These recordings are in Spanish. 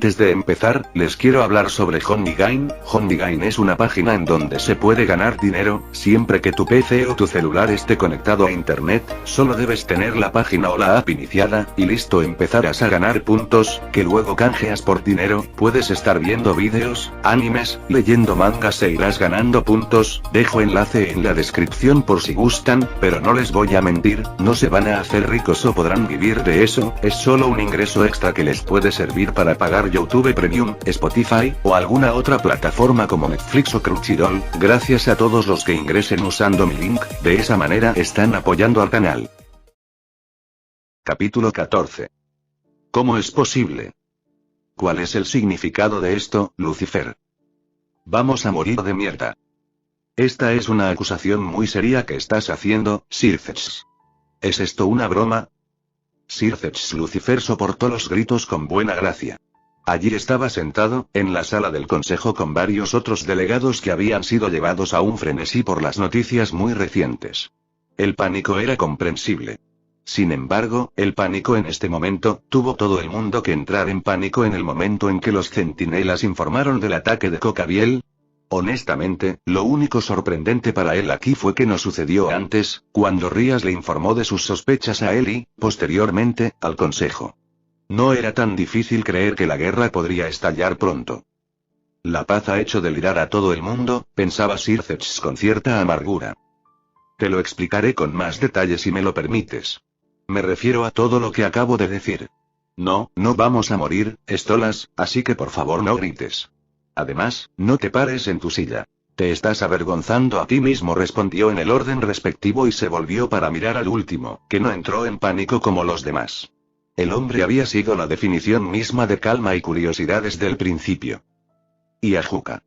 Antes de empezar, les quiero hablar sobre Honeygain. Honeygain es una página en donde se puede ganar dinero, siempre que tu PC o tu celular esté conectado a internet. Solo debes tener la página o la app iniciada, y listo, empezarás a ganar puntos, que luego canjeas por dinero. Puedes estar viendo vídeos, animes, leyendo mangas e irás ganando puntos. Dejo enlace en la descripción por si gustan, pero no les voy a mentir, no se van a hacer ricos o podrán vivir de eso, es solo un ingreso extra que les puede servir para pagar YouTube Premium, Spotify, o alguna otra plataforma como Netflix o Crunchyroll. Gracias a todos los que ingresen usando mi link, de esa manera están apoyando al canal. Capítulo 14. ¿Cómo es posible? ¿Cuál es el significado de esto, Lucifer? Vamos a morir de mierda. Esta es una acusación muy seria que estás haciendo, Circex. ¿Es esto una broma? Circex. Lucifer soportó los gritos con buena gracia. Allí estaba sentado, en la sala del consejo con varios otros delegados que habían sido llevados a un frenesí por las noticias muy recientes. El pánico era comprensible. Sin embargo, el pánico en este momento, tuvo todo el mundo que entrar en pánico en el momento en que los centinelas informaron del ataque de Cocabiel. Honestamente, lo único sorprendente para él aquí fue que no sucedió antes, cuando Rías le informó de sus sospechas a él y, posteriormente, al consejo. No era tan difícil creer que la guerra podría estallar pronto. La paz ha hecho delirar a todo el mundo, pensaba Circex con cierta amargura. Te lo explicaré con más detalle si me lo permites. Me refiero a todo lo que acabo de decir. No vamos a morir, Stolas, así que por favor no grites. Además, no te pares en tu silla. Te estás avergonzando a ti mismo, respondió en el orden respectivo y se volvió para mirar al último, que no entró en pánico como los demás. El hombre había sido la definición misma de calma y curiosidad desde el principio. ¿Y Ajuka?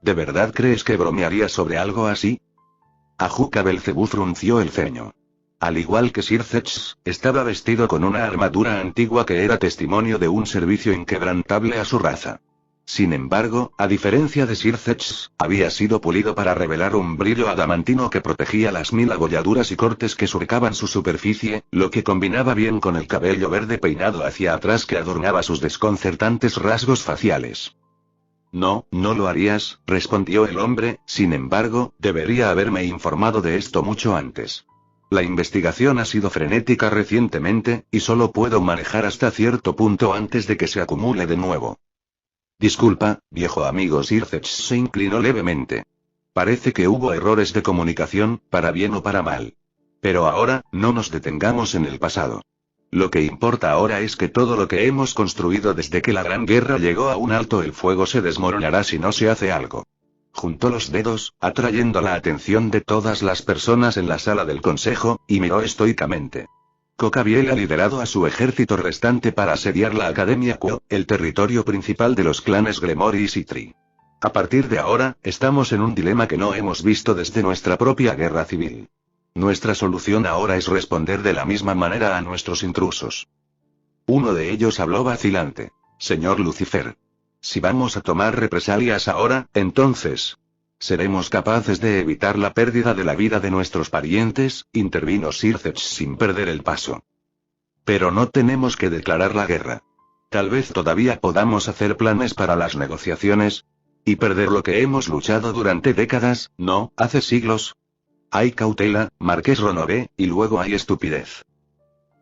¿De verdad crees que bromearía sobre algo así? Ajuka Belcebú frunció el ceño. Al igual que Circex, estaba vestido con una armadura antigua que era testimonio de un servicio inquebrantable a su raza. Sin embargo, a diferencia de Circex, había sido pulido para revelar un brillo adamantino que protegía las 1000 abolladuras y cortes que surcaban su superficie, lo que combinaba bien con el cabello verde peinado hacia atrás que adornaba sus desconcertantes rasgos faciales. No lo harías, respondió el hombre, sin embargo, debería haberme informado de esto mucho antes. La investigación ha sido frenética recientemente, y solo puedo manejar hasta cierto punto antes de que se acumule de nuevo. Disculpa, viejo amigo. Circex se inclinó levemente. Parece que hubo errores de comunicación, para bien o para mal. Pero ahora, no nos detengamos en el pasado. Lo que importa ahora es que todo lo que hemos construido desde que la Gran Guerra llegó a un alto el fuego se desmoronará si no se hace algo. Juntó los dedos, atrayendo la atención de todas las personas en la sala del consejo, y miró estoicamente. Cocabiel ha liderado a su ejército restante para asediar la Academia Quo, el territorio principal de los clanes Gremori y Citri. A partir de ahora, estamos en un dilema que no hemos visto desde nuestra propia guerra civil. Nuestra solución ahora es responder de la misma manera a nuestros intrusos. Uno de ellos habló vacilante. Señor Lucifer. Si vamos a tomar represalias ahora, entonces... ¿seremos capaces de evitar la pérdida de la vida de nuestros parientes?, intervino Circex sin perder el paso. Pero no tenemos que declarar la guerra. Tal vez todavía podamos hacer planes para las negociaciones. ¿Y perder lo que hemos luchado durante décadas, no, hace siglos? Hay cautela, Marqués Ronové, y luego hay estupidez.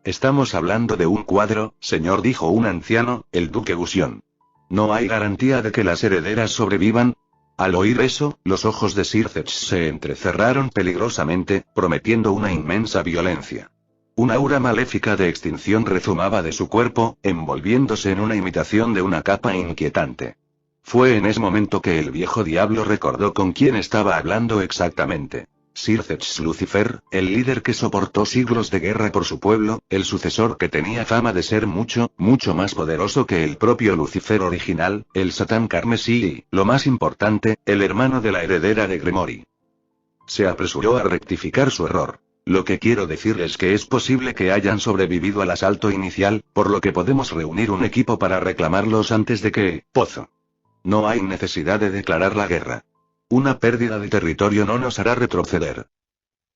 Estamos hablando de un cuadro, señor, dijo un anciano, el duque Gusion. ¿No hay garantía de que las herederas sobrevivan? Al oír eso, los ojos de Circex se entrecerraron peligrosamente, prometiendo una inmensa violencia. Un aura maléfica de extinción rezumaba de su cuerpo, envolviéndose en una imitación de una capa inquietante. Fue en ese momento que el viejo diablo recordó con quién estaba hablando exactamente. Circex Lucifer, el líder que soportó siglos de guerra por su pueblo, el sucesor que tenía fama de ser mucho más poderoso que el propio Lucifer original, el Satán carmesí y, lo más importante, el hermano de la heredera de Gremori. Se apresuró a rectificar su error. Lo que quiero decir es que es posible que hayan sobrevivido al asalto inicial, por lo que podemos reunir un equipo para reclamarlos antes de que... Pozo. No hay necesidad de declarar la guerra. Una pérdida de territorio no nos hará retroceder.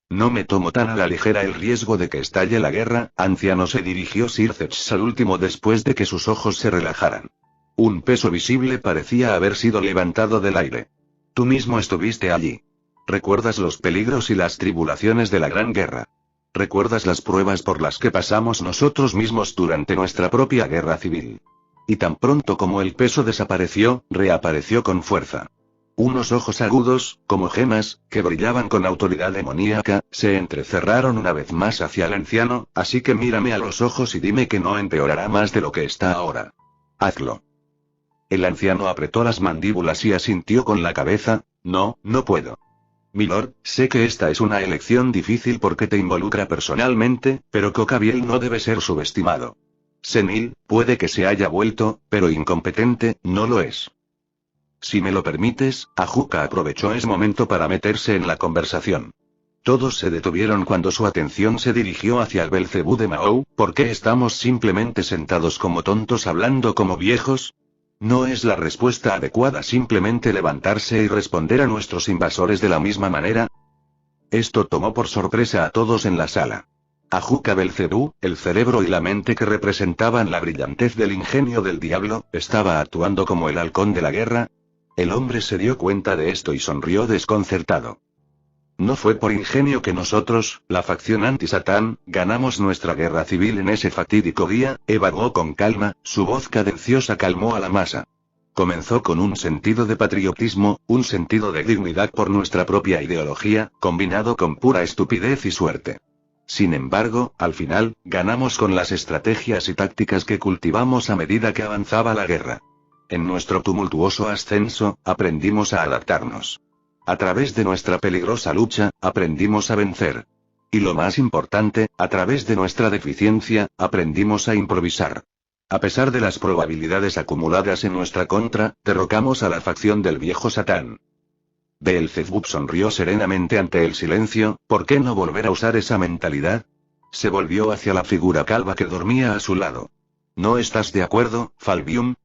No me tomo tan a la ligera el riesgo de que estalle la guerra, anciano, se dirigió Circex al último después de que sus ojos se relajaran. Un peso visible parecía haber sido levantado del aire. Tú mismo estuviste allí. ¿Recuerdas los peligros y las tribulaciones de la Gran Guerra? ¿Recuerdas las pruebas por las que pasamos nosotros mismos durante nuestra propia guerra civil? Y tan pronto como el peso desapareció, reapareció con fuerza. Unos ojos agudos, como gemas, que brillaban con autoridad demoníaca, se entrecerraron una vez más hacia el anciano, así que mírame a los ojos y dime que no empeorará más de lo que está ahora. Hazlo. El anciano apretó las mandíbulas y asintió con la cabeza. No, no puedo. Milord, sé que esta es una elección difícil porque te involucra personalmente, pero Cocabiel no debe ser subestimado. Senil, puede que se haya vuelto, pero incompetente, no lo es. Si me lo permites, Ajuka aprovechó ese momento para meterse en la conversación. Todos se detuvieron cuando su atención se dirigió hacia el Belcebú de Mahou. ¿Por qué estamos simplemente sentados como tontos hablando como viejos? ¿No es la respuesta adecuada simplemente levantarse y responder a nuestros invasores de la misma manera? Esto tomó por sorpresa a todos en la sala. Ajuka Belcebú, el cerebro y la mente que representaban la brillantez del ingenio del diablo, ¿estaba actuando como el halcón de la guerra? El hombre se dio cuenta de esto y sonrió desconcertado. No fue por ingenio que nosotros, la facción anti-Satán, ganamos nuestra guerra civil en ese fatídico día, evaluó con calma, su voz cadenciosa calmó a la masa. Comenzó con un sentido de patriotismo, un sentido de dignidad por nuestra propia ideología, combinado con pura estupidez y suerte. Sin embargo, al final, ganamos con las estrategias y tácticas que cultivamos a medida que avanzaba la guerra. En nuestro tumultuoso ascenso, aprendimos a adaptarnos. A través de nuestra peligrosa lucha, aprendimos a vencer. Y lo más importante, a través de nuestra deficiencia, aprendimos a improvisar. A pesar de las probabilidades acumuladas en nuestra contra, derrocamos a la facción del viejo Satán. Beelzebub sonrió serenamente ante el silencio. ¿Por qué no volver a usar esa mentalidad? Se volvió hacia la figura calva que dormía a su lado. ¿No estás de acuerdo, Falbium?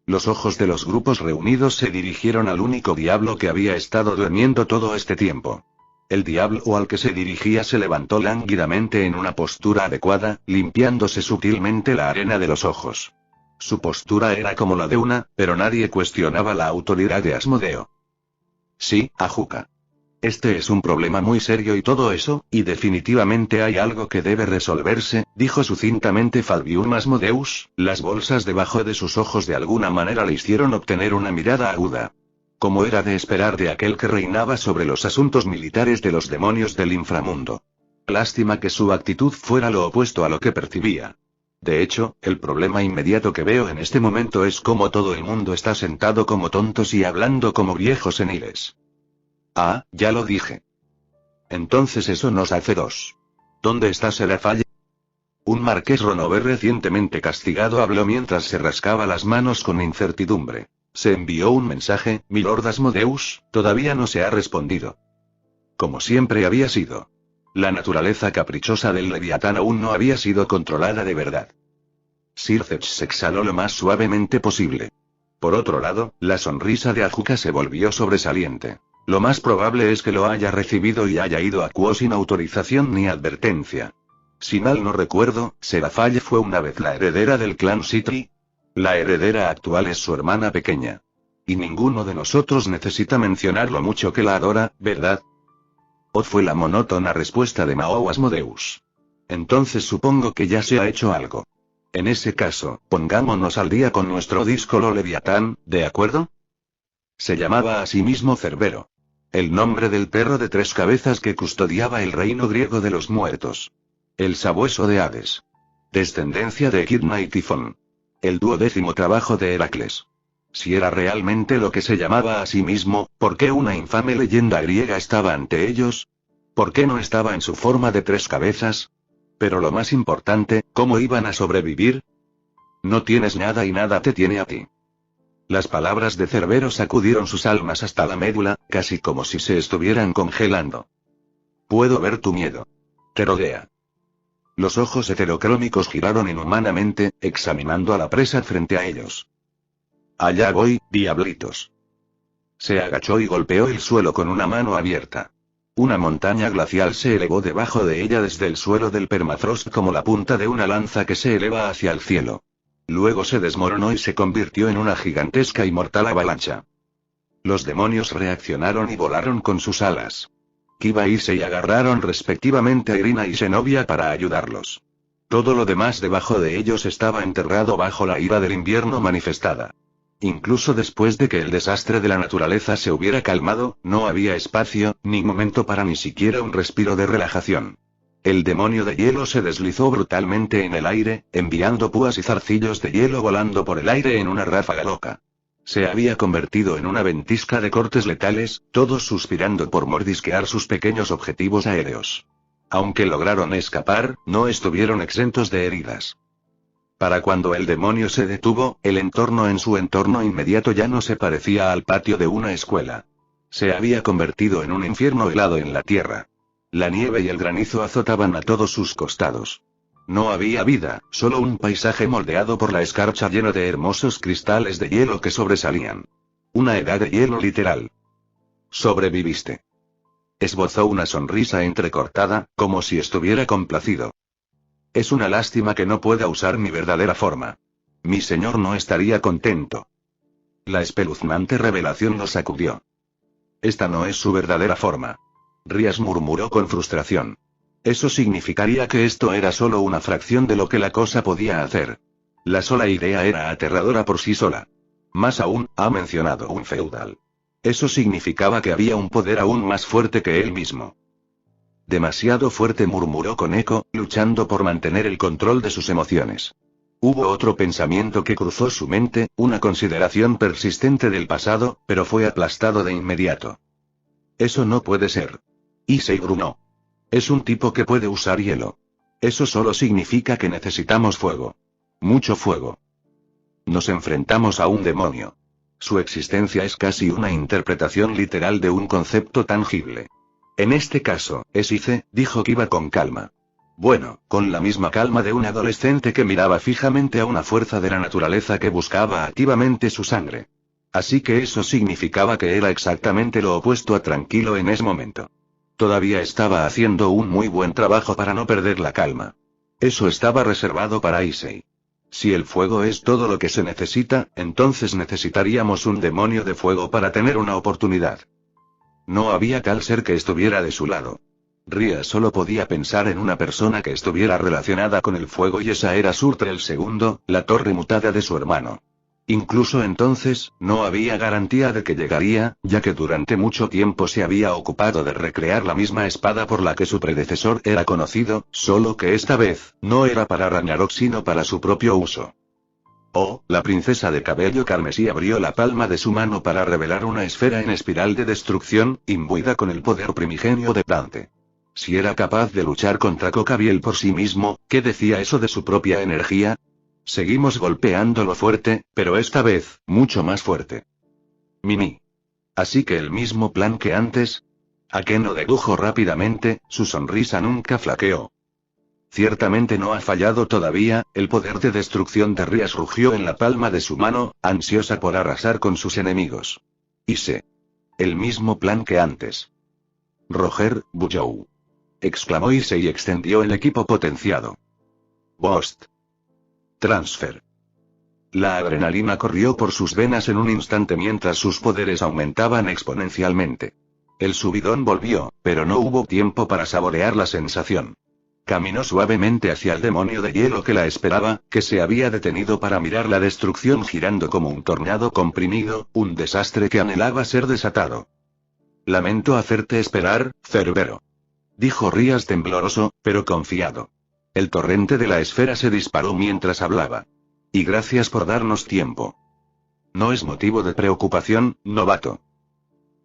Los ojos de los grupos reunidos se dirigieron al único diablo que había estado durmiendo todo este tiempo. El diablo al que se dirigía se levantó lánguidamente en una postura adecuada, limpiándose sutilmente la arena de los ojos. Su postura era como la de pero nadie cuestionaba la autoridad de Asmodeo. Sí, Ajuka. Este es un problema muy serio y todo eso, y definitivamente hay algo que debe resolverse, dijo sucintamente Falbium Asmodeus. Las bolsas debajo de sus ojos de alguna manera le hicieron obtener una mirada aguda. Como era de esperar de aquel que reinaba sobre los asuntos militares de los demonios del inframundo. Lástima que su actitud fuera lo opuesto a lo que percibía. De hecho, el problema inmediato que veo en este momento es cómo todo el mundo está sentado como tontos y hablando como viejos seniles. Ah, ya lo dije. Entonces eso nos hace dos. ¿Dónde está Serafalle? Un marqués Ronover recientemente castigado habló mientras se rascaba las manos con incertidumbre. Se envió un mensaje, Milord Asmodeus, todavía no se ha respondido. Como siempre había sido. La naturaleza caprichosa del Leviatán aún no había sido controlada de verdad. Sircech se exhaló lo más suavemente posible. Por otro lado, la sonrisa de Ajuka se volvió sobresaliente. Lo más probable es que lo haya recibido y haya ido a Quo sin autorización ni advertencia. Si mal no recuerdo, Serafalle fue una vez la heredera del clan Sitri. La heredera actual es su hermana pequeña. Y ninguno de nosotros necesita mencionar lo mucho que la adora, ¿verdad? O fue la monótona respuesta de Mahou Asmodeus. Entonces supongo que ya se ha hecho algo. En ese caso, pongámonos al día con nuestro díscolo Leviatán, ¿de acuerdo? Se llamaba a sí mismo Cerbero. El nombre del perro de tres cabezas que custodiaba el reino griego de los muertos. El sabueso de Hades. Descendencia de Echidna y Tifón. El 12º trabajo de Heracles. Si era realmente lo que se llamaba a sí mismo, ¿por qué una infame leyenda griega estaba ante ellos? ¿Por qué no estaba en su forma de tres cabezas? Pero lo más importante, ¿cómo iban a sobrevivir? No tienes nada y nada te tiene a ti. Las palabras de Cerbero sacudieron sus almas hasta la médula, casi como si se estuvieran congelando. Puedo ver tu miedo. Te rodea. Los ojos heterocrómicos giraron inhumanamente, examinando a la presa frente a ellos. Allá voy, diablitos. Se agachó y golpeó el suelo con una mano abierta. Una montaña glacial se elevó debajo de ella desde el suelo del permafrost como la punta de una lanza que se eleva hacia el cielo. Luego se desmoronó y se convirtió en una gigantesca y mortal avalancha. Los demonios reaccionaron y volaron con sus alas. Kiba y Issei agarraron respectivamente a Irina y Zenobia para ayudarlos. Todo lo demás debajo de ellos estaba enterrado bajo la ira del invierno manifestada. Incluso después de que el desastre de la naturaleza se hubiera calmado, no había espacio, ni momento para ni siquiera un respiro de relajación. El demonio de hielo se deslizó brutalmente en el aire, enviando púas y zarcillos de hielo volando por el aire en una ráfaga loca. Se había convertido en una ventisca de cortes letales, todos suspirando por mordisquear sus pequeños objetivos aéreos. Aunque lograron escapar, no estuvieron exentos de heridas. Para cuando el demonio se detuvo, el entorno en su entorno inmediato ya no se parecía al patio de una escuela. Se había convertido en un infierno helado en la tierra. La nieve y el granizo azotaban a todos sus costados. No había vida, solo un paisaje moldeado por la escarcha lleno de hermosos cristales de hielo que sobresalían. Una edad de hielo literal. Sobreviviste. Esbozó una sonrisa entrecortada, como si estuviera complacido. Es una lástima que no pueda usar mi verdadera forma. Mi señor no estaría contento. La espeluznante revelación lo sacudió. Esta no es su verdadera forma. Rías murmuró con frustración. Eso significaría que esto era solo una fracción de lo que la cosa podía hacer. La sola idea era aterradora por sí sola. Más aún, ha mencionado un feudal. Eso significaba que había un poder aún más fuerte que él mismo. Demasiado fuerte, murmuró con eco, luchando por mantener el control de sus emociones. Hubo otro pensamiento que cruzó su mente, una consideración persistente del pasado, pero fue aplastado de inmediato. Eso no puede ser. Issei gruñó. Es un tipo que puede usar hielo. Eso solo significa que necesitamos fuego. Mucho fuego. Nos enfrentamos a un demonio. Su existencia es casi una interpretación literal de un concepto tangible. En este caso, es Ice, dijo Kiba con calma. Bueno, con la misma calma de un adolescente que miraba fijamente a una fuerza de la naturaleza que buscaba activamente su sangre. Así que eso significaba que era exactamente lo opuesto a tranquilo en ese momento. Todavía estaba haciendo un muy buen trabajo para no perder la calma. Eso estaba reservado para Issei. Si el fuego es todo lo que se necesita, entonces necesitaríamos un demonio de fuego para tener una oportunidad. No había tal ser que estuviera de su lado. Ria solo podía pensar en una persona que estuviera relacionada con el fuego y esa era Surtre el segundo, la torre mutada de su hermano. Incluso entonces, no había garantía de que llegaría, ya que durante mucho tiempo se había ocupado de recrear la misma espada por la que su predecesor era conocido, solo que esta vez, no era para Ragnarok sino para su propio uso. Oh, la princesa de cabello carmesí abrió la palma de su mano para revelar una esfera en espiral de destrucción, imbuida con el poder primigenio de Dante. Si era capaz de luchar contra Cocabiel por sí mismo, ¿qué decía eso de su propia energía? Seguimos golpeándolo fuerte, pero esta vez, mucho más fuerte. Mimi. Así que el mismo plan que antes. Akeno dedujo rápidamente, su sonrisa nunca flaqueó. Ciertamente no ha fallado todavía, el poder de destrucción de Rías rugió en la palma de su mano, ansiosa por arrasar con sus enemigos. Ise. El mismo plan que antes. Roger, Bujou. Exclamó Ise y extendió el equipo potenciado. Boost. Transfer. La adrenalina corrió por sus venas en un instante mientras sus poderes aumentaban exponencialmente. El subidón volvió, pero no hubo tiempo para saborear la sensación. Caminó suavemente hacia el demonio de hielo que la esperaba, que se había detenido para mirar la destrucción girando como un tornado comprimido, un desastre que anhelaba ser desatado. Lamento hacerte esperar, Cerbero. Dijo Rías tembloroso, pero confiado. El torrente de la esfera se disparó mientras hablaba. Y gracias por darnos tiempo. No es motivo de preocupación, novato.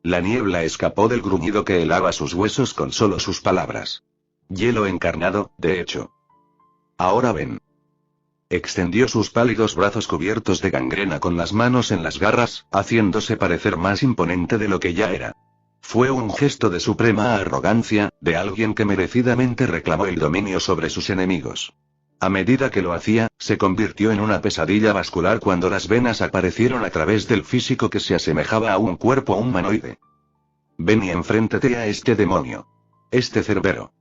La niebla escapó del gruñido que helaba sus huesos con solo sus palabras. Hielo encarnado, de hecho. Ahora ven. Extendió sus pálidos brazos cubiertos de gangrena con las manos en las garras, haciéndose parecer más imponente de lo que ya era. Fue un gesto de suprema arrogancia, de alguien que merecidamente reclamó el dominio sobre sus enemigos. A medida que lo hacía, se convirtió en una pesadilla vascular cuando las venas aparecieron a través del físico que se asemejaba a un cuerpo humanoide. Ven y enfréntate a este demonio. Este Cerbero.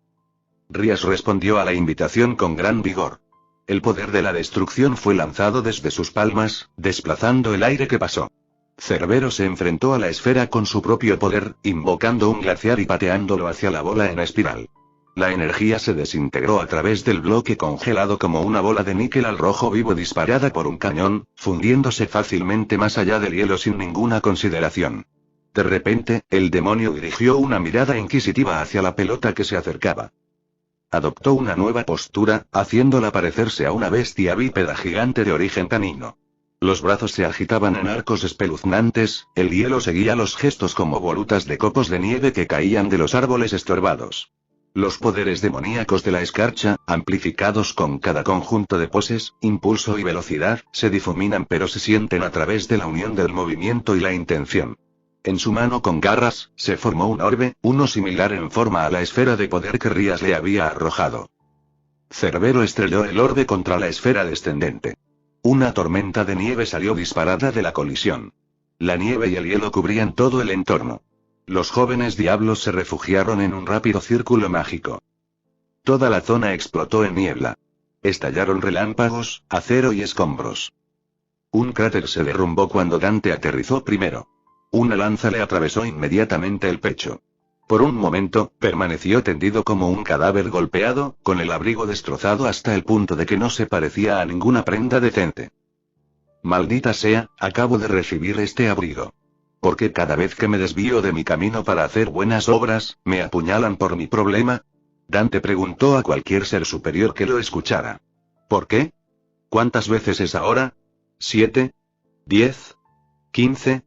Rías respondió a la invitación con gran vigor. El poder de la destrucción fue lanzado desde sus palmas, desplazando el aire que pasó. Cerbero se enfrentó a la esfera con su propio poder, invocando un glaciar y pateándolo hacia la bola en espiral. La energía se desintegró a través del bloque congelado como una bola de níquel al rojo vivo disparada por un cañón, fundiéndose fácilmente más allá del hielo sin ninguna consideración. De repente, el demonio dirigió una mirada inquisitiva hacia la pelota que se acercaba. Adoptó una nueva postura, haciéndola parecerse a una bestia bípeda gigante de origen canino. Los brazos se agitaban en arcos espeluznantes, el hielo seguía los gestos como volutas de copos de nieve que caían de los árboles estorbados. Los poderes demoníacos de la escarcha, amplificados con cada conjunto de poses, impulso y velocidad, se difuminan pero se sienten a través de la unión del movimiento y la intención. En su mano con garras, se formó un orbe, uno similar en forma a la esfera de poder que Rías le había arrojado. Cerbero estrelló el orbe contra la esfera descendente. Una tormenta de nieve salió disparada de la colisión. La nieve y el hielo cubrían todo el entorno. Los jóvenes diablos se refugiaron en un rápido círculo mágico. Toda la zona explotó en niebla. Estallaron relámpagos, acero y escombros. Un cráter se derrumbó cuando Dante aterrizó primero. Una lanza le atravesó inmediatamente el pecho. Por un momento, permaneció tendido como un cadáver golpeado, con el abrigo destrozado hasta el punto de que no se parecía a ninguna prenda decente. Maldita sea, acabo de recibir este abrigo. ¿Por qué cada vez que me desvío de mi camino para hacer buenas obras, me apuñalan por mi problema? Dante preguntó a cualquier ser superior que lo escuchara. ¿Por qué? ¿Cuántas veces es ahora? ¿7? ¿10? ¿15?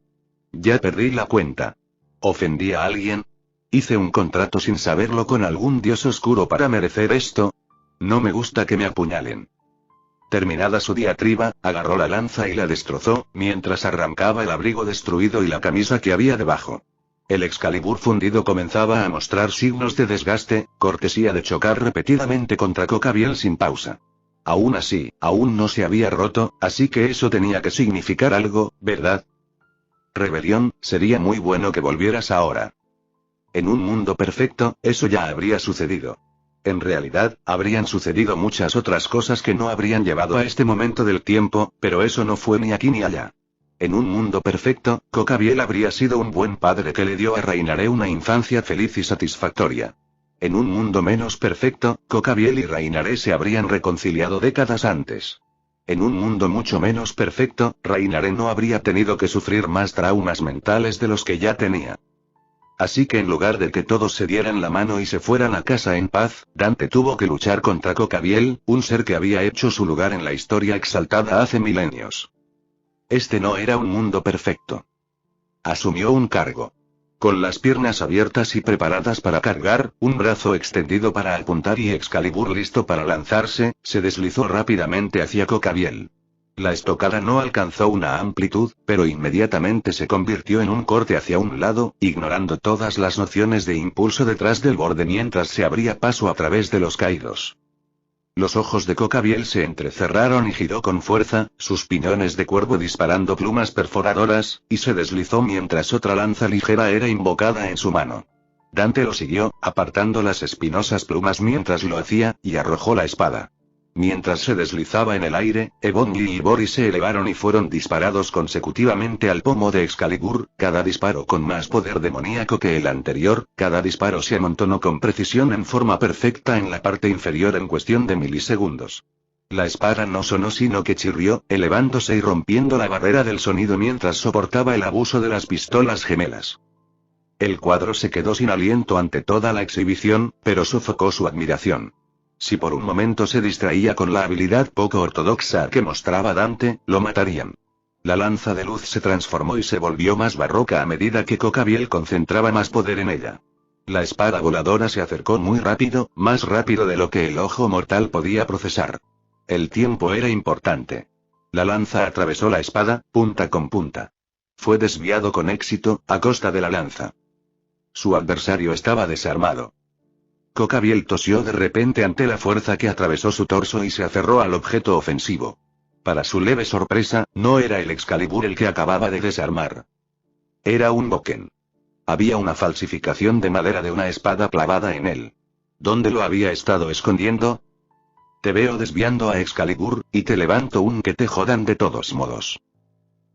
Ya perdí la cuenta. ¿Ofendí a alguien? ¿Hice un contrato sin saberlo con algún dios oscuro para merecer esto? No me gusta que me apuñalen. Terminada su diatriba, agarró la lanza y la destrozó, mientras arrancaba el abrigo destruido y la camisa que había debajo. El Excalibur fundido comenzaba a mostrar signos de desgaste, cortesía de chocar repetidamente contra Cocabiel sin pausa. Aún así, aún no se había roto, así que eso tenía que significar algo, ¿verdad? Rebelión, sería muy bueno que volvieras ahora. En un mundo perfecto, eso ya habría sucedido. En realidad, habrían sucedido muchas otras cosas que no habrían llevado a este momento del tiempo, pero eso no fue ni aquí ni allá. En un mundo perfecto, Cocabiel habría sido un buen padre que le dio a Reinaré una infancia feliz y satisfactoria. En un mundo menos perfecto, Cocabiel y Reinaré se habrían reconciliado décadas antes. En un mundo mucho menos perfecto, Reinaré no habría tenido que sufrir más traumas mentales de los que ya tenía. Así que en lugar de que todos se dieran la mano y se fueran a casa en paz, Dante tuvo que luchar contra Cocabiel, un ser que había hecho su lugar en la historia exaltada hace milenios. Este no era un mundo perfecto. Asumió un cargo. Con las piernas abiertas y preparadas para cargar, un brazo extendido para apuntar y Excalibur listo para lanzarse, se deslizó rápidamente hacia Cocabiel. La estocada no alcanzó una amplitud, pero inmediatamente se convirtió en un corte hacia un lado, ignorando todas las nociones de impulso detrás del borde mientras se abría paso a través de los caídos. Los ojos de Cocabiel se entrecerraron y giró con fuerza, sus piñones de cuervo disparando plumas perforadoras, y se deslizó mientras otra lanza ligera era invocada en su mano. Dante lo siguió, apartando las espinosas plumas mientras lo hacía, y arrojó la espada. Mientras se deslizaba en el aire, Ebongi y Boris se elevaron y fueron disparados consecutivamente al pomo de Excalibur, cada disparo con más poder demoníaco que el anterior, cada disparo se amontonó con precisión en forma perfecta en la parte inferior en cuestión de milisegundos. La espada no sonó sino que chirrió, elevándose y rompiendo la barrera del sonido mientras soportaba el abuso de las pistolas gemelas. El cuadro se quedó sin aliento ante toda la exhibición, pero sofocó su admiración. Si por un momento se distraía con la habilidad poco ortodoxa que mostraba Dante, lo matarían. La lanza de luz se transformó y se volvió más barroca a medida que Cocabiel concentraba más poder en ella. La espada voladora se acercó muy rápido, más rápido de lo que el ojo mortal podía procesar. El tiempo era importante. La lanza atravesó la espada, punta con punta. Fue desviado con éxito, a costa de la lanza. Su adversario estaba desarmado. Cocabiel tosió de repente ante la fuerza que atravesó su torso y se aferró al objeto ofensivo. Para su leve sorpresa, no era el Excalibur el que acababa de desarmar. Era un boquen. Había una falsificación de madera de una espada clavada en él. ¿Dónde lo había estado escondiendo? Te veo desviando a Excalibur, y te levanto un que te jodan de todos modos.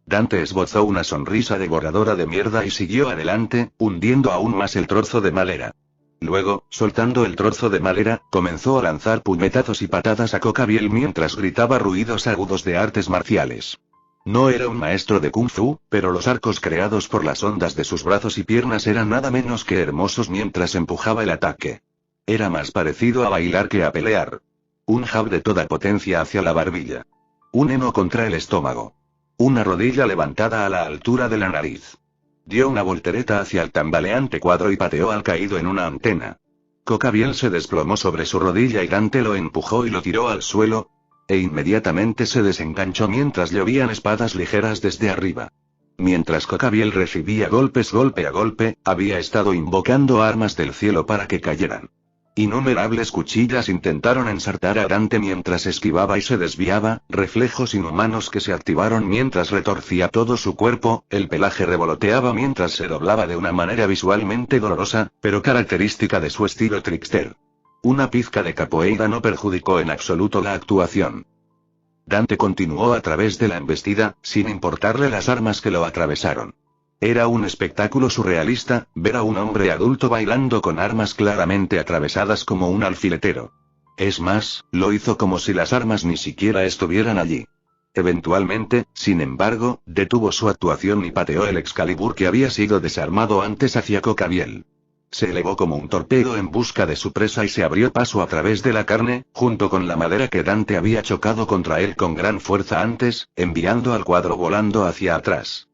Dante esbozó una sonrisa devoradora de mierda y siguió adelante, hundiendo aún más el trozo de madera. Luego, soltando el trozo de madera, comenzó a lanzar puñetazos y patadas a Cocabiel mientras gritaba ruidos agudos de artes marciales. No era un maestro de Kung Fu, pero los arcos creados por las ondas de sus brazos y piernas eran nada menos que hermosos mientras empujaba el ataque. Era más parecido a bailar que a pelear. Un jab de toda potencia hacia la barbilla. Un heno contra el estómago. Una rodilla levantada a la altura de la nariz. Dio una voltereta hacia el tambaleante cuadro y pateó al caído en una antena. Cocabiel se desplomó sobre su rodilla y Dante lo empujó y lo tiró al suelo, e inmediatamente se desenganchó mientras llovían espadas ligeras desde arriba. Mientras Cocabiel recibía golpes golpe a golpe, había estado invocando armas del cielo para que cayeran. Innumerables cuchillas intentaron ensartar a Dante mientras esquivaba y se desviaba, reflejos inhumanos que se activaron mientras retorcía todo su cuerpo, el pelaje revoloteaba mientras se doblaba de una manera visualmente dolorosa, pero característica de su estilo trickster. Una pizca de capoeira no perjudicó en absoluto la actuación. Dante continuó a través de la embestida, sin importarle las armas que lo atravesaron. Era un espectáculo surrealista, ver a un hombre adulto bailando con armas claramente atravesadas como un alfiletero. Es más, lo hizo como si las armas ni siquiera estuvieran allí. Eventualmente, sin embargo, detuvo su actuación y pateó el Excalibur que había sido desarmado antes hacia Cocabiel. Se elevó como un torpedo en busca de su presa y se abrió paso a través de la carne, junto con la madera que Dante había chocado contra él con gran fuerza antes, enviando al cuadro volando hacia atrás.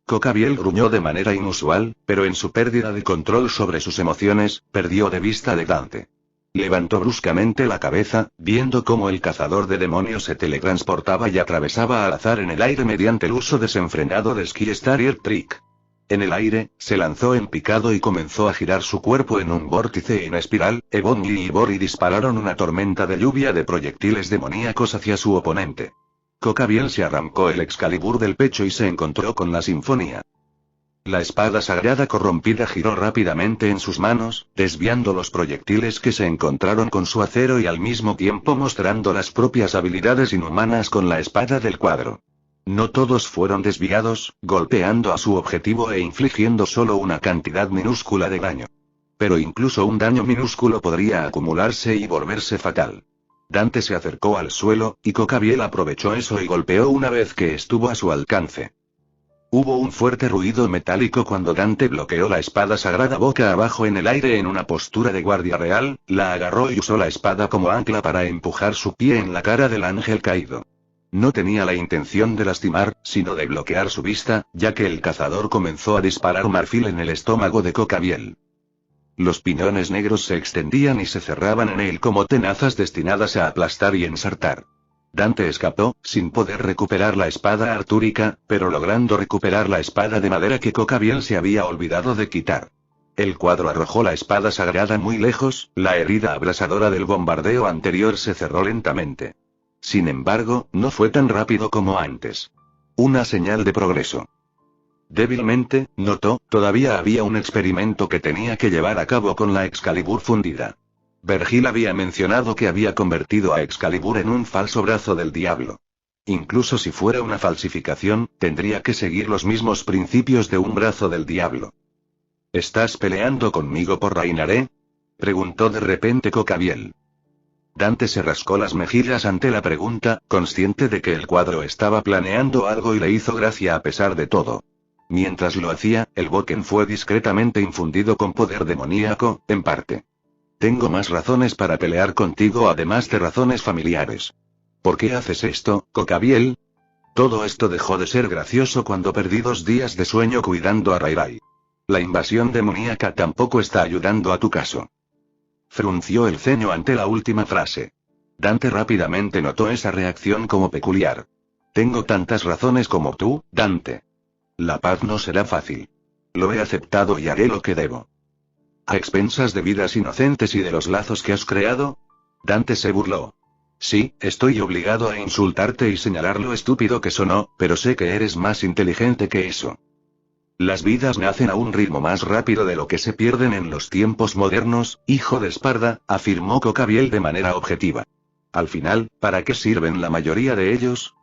Cocabiel gruñó de manera inusual, pero en su pérdida de control sobre sus emociones, perdió de vista de Dante. Levantó bruscamente la cabeza, viendo cómo el cazador de demonios se teletransportaba y atravesaba al azar en el aire mediante el uso desenfrenado de Ski Starrier Trick. En el aire, se lanzó en picado y comenzó a girar su cuerpo en un vórtice en espiral. Ebony y Bori dispararon una tormenta de lluvia de proyectiles demoníacos hacia su oponente. Cocabiel se arrancó el Excalibur del pecho y se encontró con la sinfonía. La espada sagrada corrompida giró rápidamente en sus manos, desviando los proyectiles que se encontraron con su acero y al mismo tiempo mostrando las propias habilidades inhumanas con la espada del cuadro. No todos fueron desviados, golpeando a su objetivo e infligiendo solo una cantidad minúscula de daño. Pero incluso un daño minúsculo podría acumularse y volverse fatal. Dante se acercó al suelo, y Cocabiel aprovechó eso y golpeó una vez que estuvo a su alcance. Hubo un fuerte ruido metálico cuando Dante bloqueó la espada sagrada boca abajo en el aire en una postura de guardia real, la agarró y usó la espada como ancla para empujar su pie en la cara del ángel caído. No tenía la intención de lastimar, sino de bloquear su vista, ya que el cazador comenzó a disparar marfil en el estómago de Cocabiel. Los piñones negros se extendían y se cerraban en él como tenazas destinadas a aplastar y ensartar. Dante escapó, sin poder recuperar la espada artúrica, pero logrando recuperar la espada de madera que Cocabiel se había olvidado de quitar. El cuadro arrojó la espada sagrada muy lejos, la herida abrasadora del bombardeo anterior se cerró lentamente. Sin embargo, no fue tan rápido como antes. Una señal de progreso. Débilmente, notó, todavía había un experimento que tenía que llevar a cabo con la Excalibur fundida. Vergil había mencionado que había convertido a Excalibur en un falso brazo del diablo. Incluso si fuera una falsificación, tendría que seguir los mismos principios de un brazo del diablo. ¿Estás peleando conmigo por Rainaré?, preguntó de repente Cocabiel. Dante se rascó las mejillas ante la pregunta, consciente de que el cuadro estaba planeando algo y le hizo gracia a pesar de todo. Mientras lo hacía, el Boken fue discretamente infundido con poder demoníaco, en parte. Tengo más razones para pelear contigo además de razones familiares. ¿Por qué haces esto, Cocabiel? Todo esto dejó de ser gracioso cuando perdí 2 días de sueño cuidando a Rai. La invasión demoníaca tampoco está ayudando a tu caso. Frunció el ceño ante la última frase. Dante rápidamente notó esa reacción como peculiar. Tengo tantas razones como tú, Dante. La paz no será fácil. Lo he aceptado y haré lo que debo. ¿A expensas de vidas inocentes y de los lazos que has creado? Dante se burló. Sí, estoy obligado a insultarte y señalar lo estúpido que sonó, pero sé que eres más inteligente que eso. Las vidas nacen a un ritmo más rápido de lo que se pierden en los tiempos modernos, hijo de Esparda, afirmó Cocabiel de manera objetiva. Al final, ¿para qué sirven la mayoría de ellos?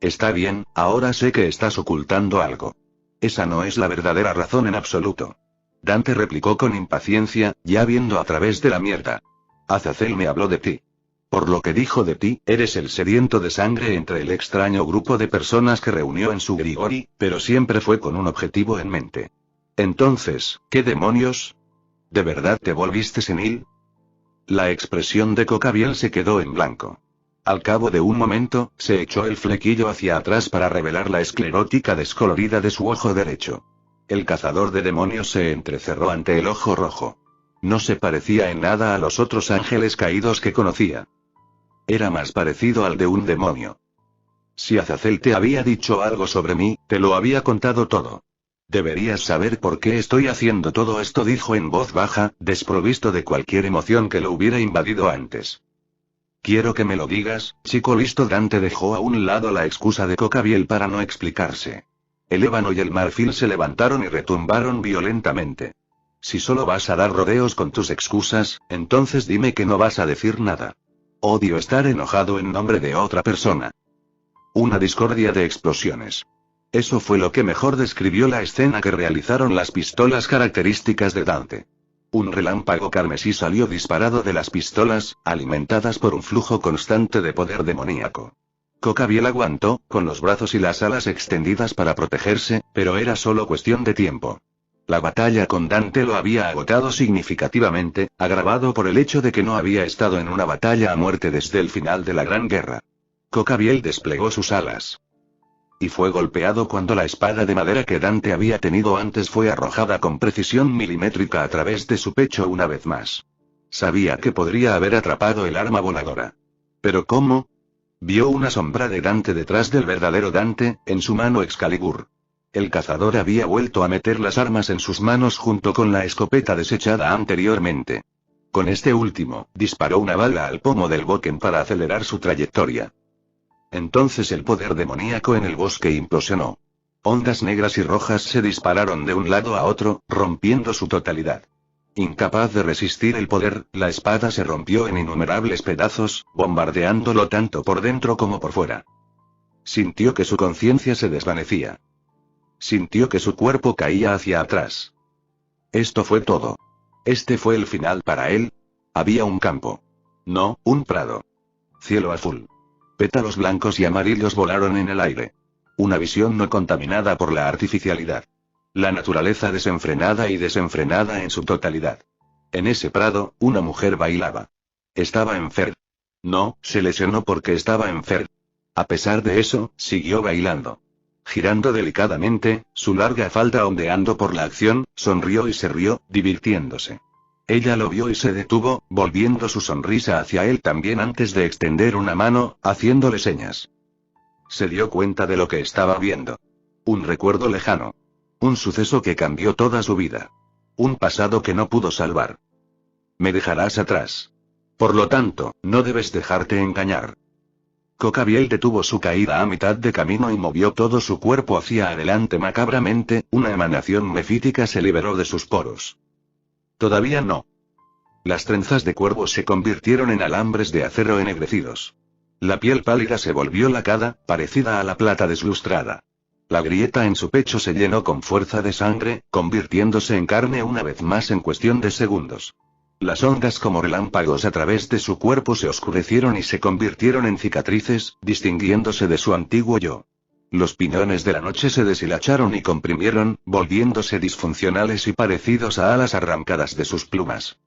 Está bien, ahora sé que estás ocultando algo. Esa no es la verdadera razón en absoluto. Dante replicó con impaciencia, ya viendo a través de la mierda. Azazel me habló de ti. Por lo que dijo de ti, eres el sediento de sangre entre el extraño grupo de personas que reunió en su Grigori, pero siempre fue con un objetivo en mente. Entonces, ¿qué demonios? ¿De verdad te volviste senil? La expresión de Cocabiel se quedó en blanco. Al cabo de un momento, se echó el flequillo hacia atrás para revelar la esclerótica descolorida de su ojo derecho. El cazador de demonios se entrecerró ante el ojo rojo. No se parecía en nada a los otros ángeles caídos que conocía. Era más parecido al de un demonio. Si Azazel te había dicho algo sobre mí, te lo había contado todo. Deberías saber por qué estoy haciendo todo esto, dijo en voz baja, desprovisto de cualquier emoción que lo hubiera invadido antes. Quiero que me lo digas, chico listo. Dante dejó a un lado la excusa de Cocabiel para no explicarse. El ébano y el marfil se levantaron y retumbaron violentamente. Si solo vas a dar rodeos con tus excusas, entonces dime que no vas a decir nada. Odio estar enojado en nombre de otra persona. Una discordia de explosiones. Eso fue lo que mejor describió la escena que realizaron las pistolas características de Dante. Un relámpago carmesí salió disparado de las pistolas, alimentadas por un flujo constante de poder demoníaco. Cocabiel aguantó, con los brazos y las alas extendidas para protegerse, pero era solo cuestión de tiempo. La batalla con Dante lo había agotado significativamente, agravado por el hecho de que no había estado en una batalla a muerte desde el final de la Gran Guerra. Cocabiel desplegó sus alas. Y fue golpeado cuando la espada de madera que Dante había tenido antes fue arrojada con precisión milimétrica a través de su pecho una vez más. Sabía que podría haber atrapado el arma voladora. ¿Pero cómo? Vio una sombra de Dante detrás del verdadero Dante, en su mano Excalibur. El cazador había vuelto a meter las armas en sus manos junto con la escopeta desechada anteriormente. Con este último, disparó una bala al pomo del Boken para acelerar su trayectoria. Entonces el poder demoníaco en el bosque implosionó. Ondas negras y rojas se dispararon de un lado a otro, rompiendo su totalidad. Incapaz de resistir el poder, la espada se rompió en innumerables pedazos, bombardeándolo tanto por dentro como por fuera. Sintió que su conciencia se desvanecía. Sintió que su cuerpo caía hacia atrás. Esto fue todo. Este fue el final para él. Había un campo. No, un prado. Cielo azul. Pétalos blancos y amarillos volaron en el aire. Una visión no contaminada por la artificialidad. La naturaleza desenfrenada y desenfrenada en su totalidad. En ese prado, una mujer bailaba. Estaba enferma. No, se lesionó porque estaba enferma. A pesar de eso, siguió bailando. Girando delicadamente, su larga falda ondeando por la acción, sonrió y se rió, divirtiéndose. Ella lo vio y se detuvo, volviendo su sonrisa hacia él también antes de extender una mano, haciéndole señas. Se dio cuenta de lo que estaba viendo. Un recuerdo lejano. Un suceso que cambió toda su vida. Un pasado que no pudo salvar. Me dejarás atrás. Por lo tanto, no debes dejarte engañar. Cocabiel detuvo su caída a mitad de camino y movió todo su cuerpo hacia adelante macabramente, una emanación mefítica se liberó de sus poros. Todavía no. Las trenzas de cuervo se convirtieron en alambres de acero ennegrecidos. La piel pálida se volvió lacada, parecida a la plata deslustrada. La grieta en su pecho se llenó con fuerza de sangre, convirtiéndose en carne una vez más en cuestión de segundos. Las ondas como relámpagos a través de su cuerpo se oscurecieron y se convirtieron en cicatrices, distinguiéndose de su antiguo yo. Los piñones de la noche se deshilacharon y comprimieron, volviéndose disfuncionales y parecidos a alas arrancadas de sus plumas.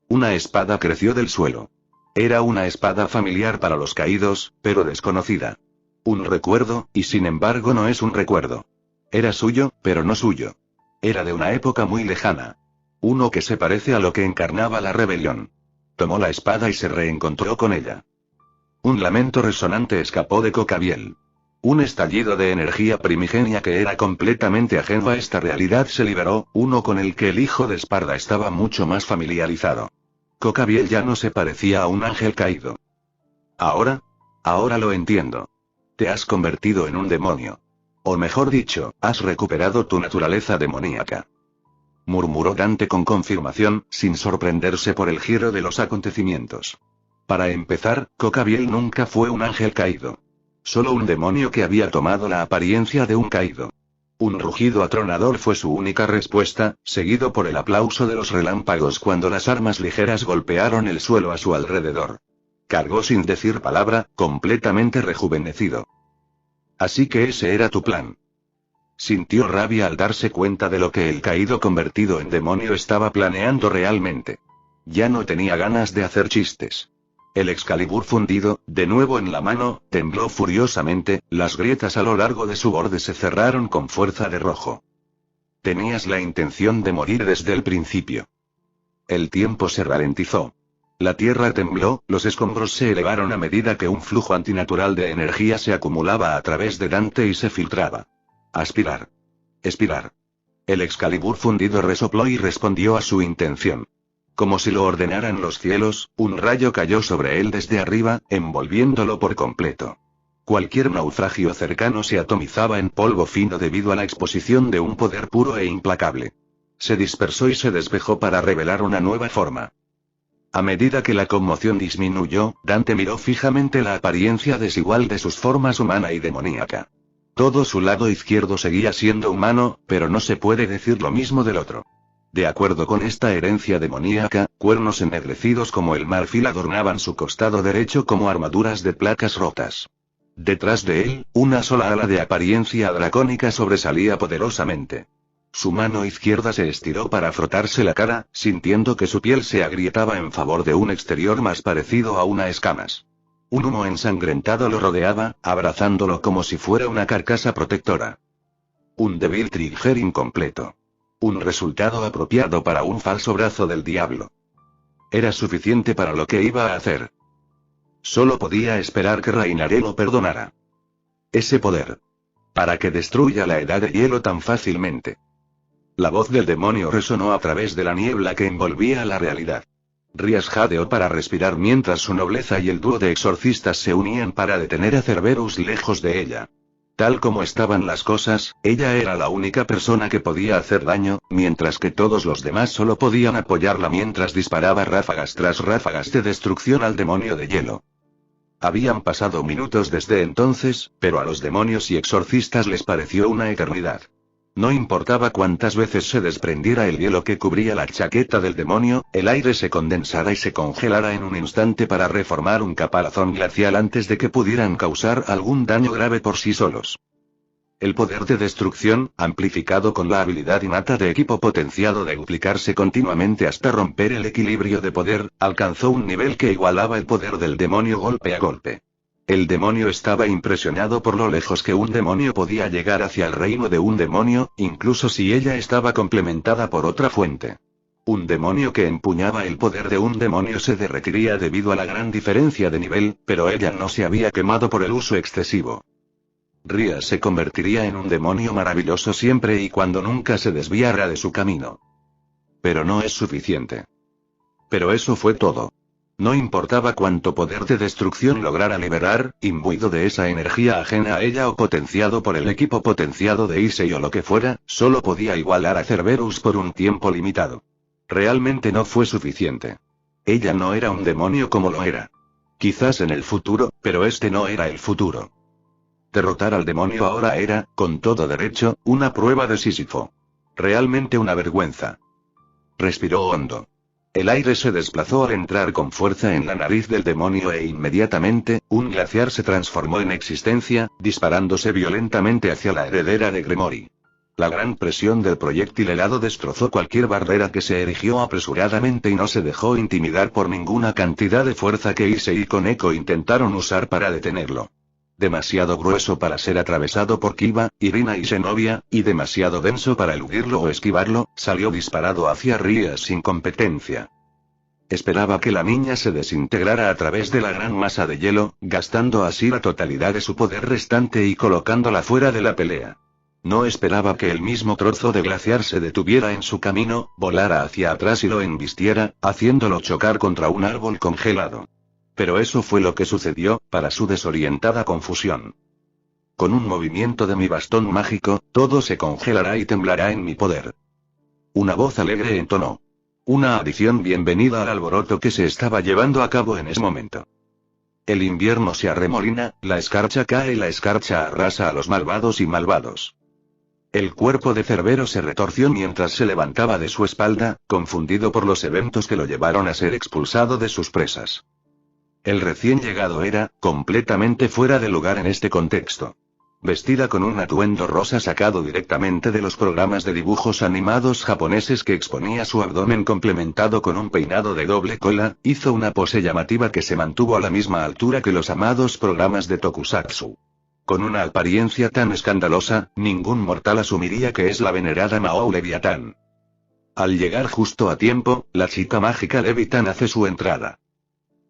Una espada creció del suelo. Era una espada familiar para los caídos, pero desconocida. Un recuerdo, y sin embargo no es un recuerdo. Era suyo, pero no suyo. Era de una época muy lejana. Uno que se parece a lo que encarnaba la rebelión. Tomó la espada y se reencontró con ella. Un lamento resonante escapó de Cocabiel. Un estallido de energía primigenia que era completamente ajeno a esta realidad se liberó, uno con el que el hijo de Esparda estaba mucho más familiarizado. Cocabiel ya no se parecía a un ángel caído. Ahora lo entiendo. Te has convertido en un demonio. O mejor dicho, has recuperado tu naturaleza demoníaca. Murmuró Dante con confirmación, sin sorprenderse por el giro de los acontecimientos. Para empezar, Cocabiel nunca fue un ángel caído. Solo un demonio que había tomado la apariencia de un caído. Un rugido atronador fue su única respuesta, seguido por el aplauso de los relámpagos cuando las armas ligeras golpearon el suelo a su alrededor. Cargó sin decir palabra, completamente rejuvenecido. Así que ese era tu plan. Sintió rabia al darse cuenta de lo que el caído convertido en demonio estaba planeando realmente. Ya no tenía ganas de hacer chistes. El Excalibur fundido, de nuevo en la mano, tembló furiosamente, las grietas a lo largo de su borde se cerraron con fuerza de rojo. Tenías la intención de morir desde el principio. El tiempo se ralentizó. La tierra tembló, los escombros se elevaron a medida que un flujo antinatural de energía se acumulaba a través de Dante y se filtraba. Aspirar. Expirar. El Excalibur fundido resopló y respondió a su intención. Como si lo ordenaran los cielos, un rayo cayó sobre él desde arriba, envolviéndolo por completo. Cualquier naufragio cercano se atomizaba en polvo fino debido a la exposición de un poder puro e implacable. Se dispersó y se despejó para revelar una nueva forma. A medida que la conmoción disminuyó, Dante miró fijamente la apariencia desigual de sus formas humana y demoníaca. Todo su lado izquierdo seguía siendo humano, pero no se puede decir lo mismo del otro. De acuerdo con esta herencia demoníaca, cuernos ennegrecidos como el marfil adornaban su costado derecho como armaduras de placas rotas. Detrás de él, una sola ala de apariencia dracónica sobresalía poderosamente. Su mano izquierda se estiró para frotarse la cara, sintiendo que su piel se agrietaba en favor de un exterior más parecido a una escamas. Un humo ensangrentado lo rodeaba, abrazándolo como si fuera una carcasa protectora. Un débil trigger incompleto. Un resultado apropiado para un falso brazo del diablo. Era suficiente para lo que iba a hacer. Solo podía esperar que Rainaré lo perdonara. Ese poder. Para que destruya la edad de hielo tan fácilmente. La voz del demonio resonó a través de la niebla que envolvía la realidad. Rías jadeó para respirar mientras su nobleza y el dúo de exorcistas se unían para detener a Cerberus lejos de ella. Tal como estaban las cosas, ella era la única persona que podía hacer daño, mientras que todos los demás solo podían apoyarla mientras disparaba ráfagas tras ráfagas de destrucción al demonio de hielo. Habían pasado minutos desde entonces, pero a los demonios y exorcistas les pareció una eternidad. No importaba cuántas veces se desprendiera el hielo que cubría la chaqueta del demonio, el aire se condensara y se congelara en un instante para reformar un caparazón glacial antes de que pudieran causar algún daño grave por sí solos. El poder de destrucción, amplificado con la habilidad innata de equipo potenciado de duplicarse continuamente hasta romper el equilibrio de poder, alcanzó un nivel que igualaba el poder del demonio golpe a golpe. El demonio estaba impresionado por lo lejos que un demonio podía llegar hacia el reino de un demonio, incluso si ella estaba complementada por otra fuente. Un demonio que empuñaba el poder de un demonio se derretiría debido a la gran diferencia de nivel, pero ella no se había quemado por el uso excesivo. Ria se convertiría en un demonio maravilloso siempre y cuando nunca se desviara de su camino. Pero no es suficiente. Pero eso fue todo. No importaba cuánto poder de destrucción lograra liberar, imbuido de esa energía ajena a ella o potenciado por el equipo potenciado de Issei o lo que fuera, solo podía igualar a Cerberus por un tiempo limitado. Realmente no fue suficiente. Ella no era un demonio como lo era. Quizás en el futuro, pero este no era el futuro. Derrotar al demonio ahora era, con todo derecho, una prueba de Sísifo. Realmente una vergüenza. Respiró hondo. El aire se desplazó al entrar con fuerza en la nariz del demonio e inmediatamente, un glaciar se transformó en existencia, disparándose violentamente hacia la heredera de Gremory. La gran presión del proyectil helado destrozó cualquier barrera que se erigió apresuradamente y no se dejó intimidar por ninguna cantidad de fuerza que Issei y Koneko intentaron usar para detenerlo. Demasiado grueso para ser atravesado por Kiba, Irina y Zenobia, y demasiado denso para eludirlo o esquivarlo, salió disparado hacia Ria sin competencia. Esperaba que la niña se desintegrara a través de la gran masa de hielo, gastando así la totalidad de su poder restante y colocándola fuera de la pelea. No esperaba que el mismo trozo de glaciar se detuviera en su camino, volara hacia atrás y lo embistiera, haciéndolo chocar contra un árbol congelado. Pero eso fue lo que sucedió, para su desorientada confusión. Con un movimiento de mi bastón mágico, todo se congelará y temblará en mi poder. Una voz alegre entonó. Una adición bienvenida al alboroto que se estaba llevando a cabo en ese momento. El invierno se arremolina, la escarcha cae y la escarcha arrasa a los malvados y malvados. El cuerpo de Cerbero se retorció mientras se levantaba de su espalda, confundido por los eventos que lo llevaron a ser expulsado de sus presas. El recién llegado era, completamente fuera de lugar en este contexto. Vestida con un atuendo rosa sacado directamente de los programas de dibujos animados japoneses que exponía su abdomen complementado con un peinado de doble cola, hizo una pose llamativa que se mantuvo a la misma altura que los amados programas de Tokusatsu. Con una apariencia tan escandalosa, ningún mortal asumiría que es la venerada Mao Leviatán. Al llegar justo a tiempo, la chica mágica Leviatán hace su entrada.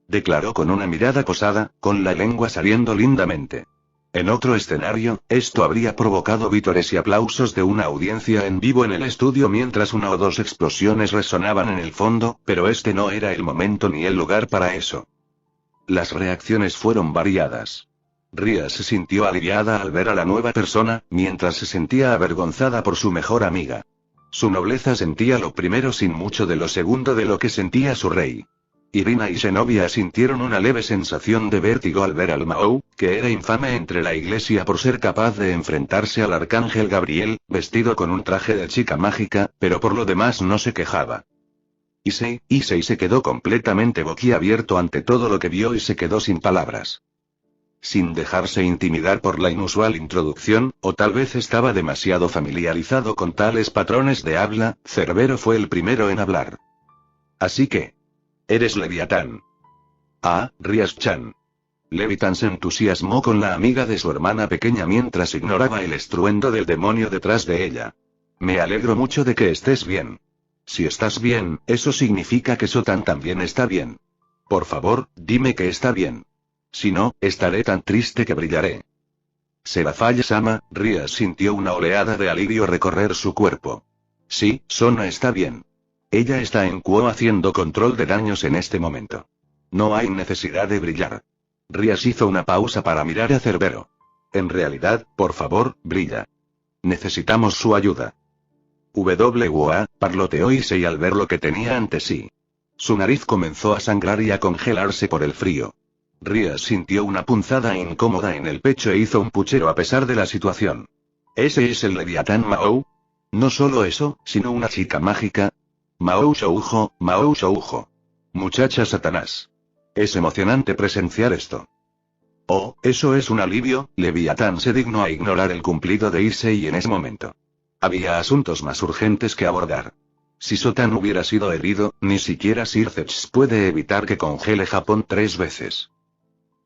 Declaró con una mirada posada, con la lengua saliendo lindamente. En otro escenario, esto habría provocado vítores y aplausos de una audiencia en vivo en el estudio mientras una o dos explosiones resonaban en el fondo, pero este no era el momento ni el lugar para eso. Las reacciones fueron variadas. Ria se sintió aliviada al ver a la nueva persona, mientras se sentía avergonzada por su mejor amiga. Su nobleza sentía lo primero sin mucho de lo segundo de lo que sentía su rey. Irina y Zenobia sintieron una leve sensación de vértigo al ver al Mao, que era infame entre la iglesia por ser capaz de enfrentarse al arcángel Gabriel, vestido con un traje de chica mágica, pero por lo demás no se quejaba. Issei se quedó completamente boquiabierto ante todo lo que vio y se quedó sin palabras. Sin dejarse intimidar por la inusual introducción, o tal vez estaba demasiado familiarizado con tales patrones de habla, Cerbero fue el primero en hablar. Así que... eres Leviatán. Ah, Rias-chan. Leviatán se entusiasmó con la amiga de su hermana pequeña mientras ignoraba el estruendo del demonio detrás de ella. Me alegro mucho de que estés bien. Si estás bien, eso significa que Sotan también está bien. Por favor, dime que está bien. Si no, estaré tan triste que brillaré. Serafall-sama, Rias sintió una oleada de alivio recorrer su cuerpo. Sí, Sona está bien. Ella está en Kuo haciendo control de daños en este momento. No hay necesidad de brillar. Rias hizo una pausa para mirar a Cerbero. En realidad, por favor, brilla. Necesitamos su ayuda. Parloteó Issei al ver lo que tenía ante sí. Su nariz comenzó a sangrar y a congelarse por el frío. Rias sintió una punzada incómoda en el pecho e hizo un puchero a pesar de la situación. ¿Ese es el Leviatán Mao? No solo eso, sino una chica mágica. Mao Shoujo. Muchacha Satanás. Es emocionante presenciar esto. Oh, eso es un alivio. Leviatán se dignó a ignorar el cumplido de Issei en ese momento. Había asuntos más urgentes que abordar. Si Sotan hubiera sido herido, ni siquiera Sircex puede evitar que congele Japón 3 veces.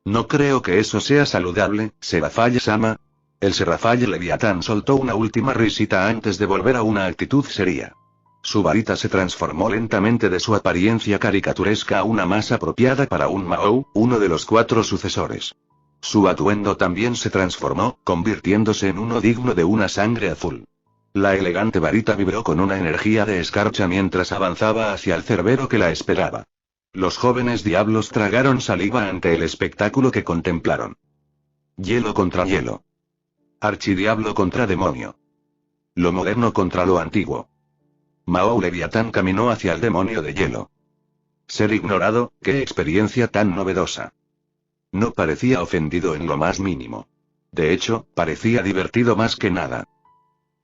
No creo que eso sea saludable, Serafall-sama. El Serafall Leviatán soltó una última risita antes de volver a una actitud seria. Su varita se transformó lentamente de su apariencia caricaturesca a una más apropiada para un Mao, uno de los 4 sucesores. Su atuendo también se transformó, convirtiéndose en uno digno de una sangre azul. La elegante varita vibró con una energía de escarcha mientras avanzaba hacia el Cerbero que la esperaba. Los jóvenes diablos tragaron saliva ante el espectáculo que contemplaron. Hielo contra hielo. Archidiablo contra demonio. Lo moderno contra lo antiguo. Mao Leviatán caminó hacia el demonio de hielo. Ser ignorado, qué experiencia tan novedosa. No parecía ofendido en lo más mínimo. De hecho, parecía divertido más que nada.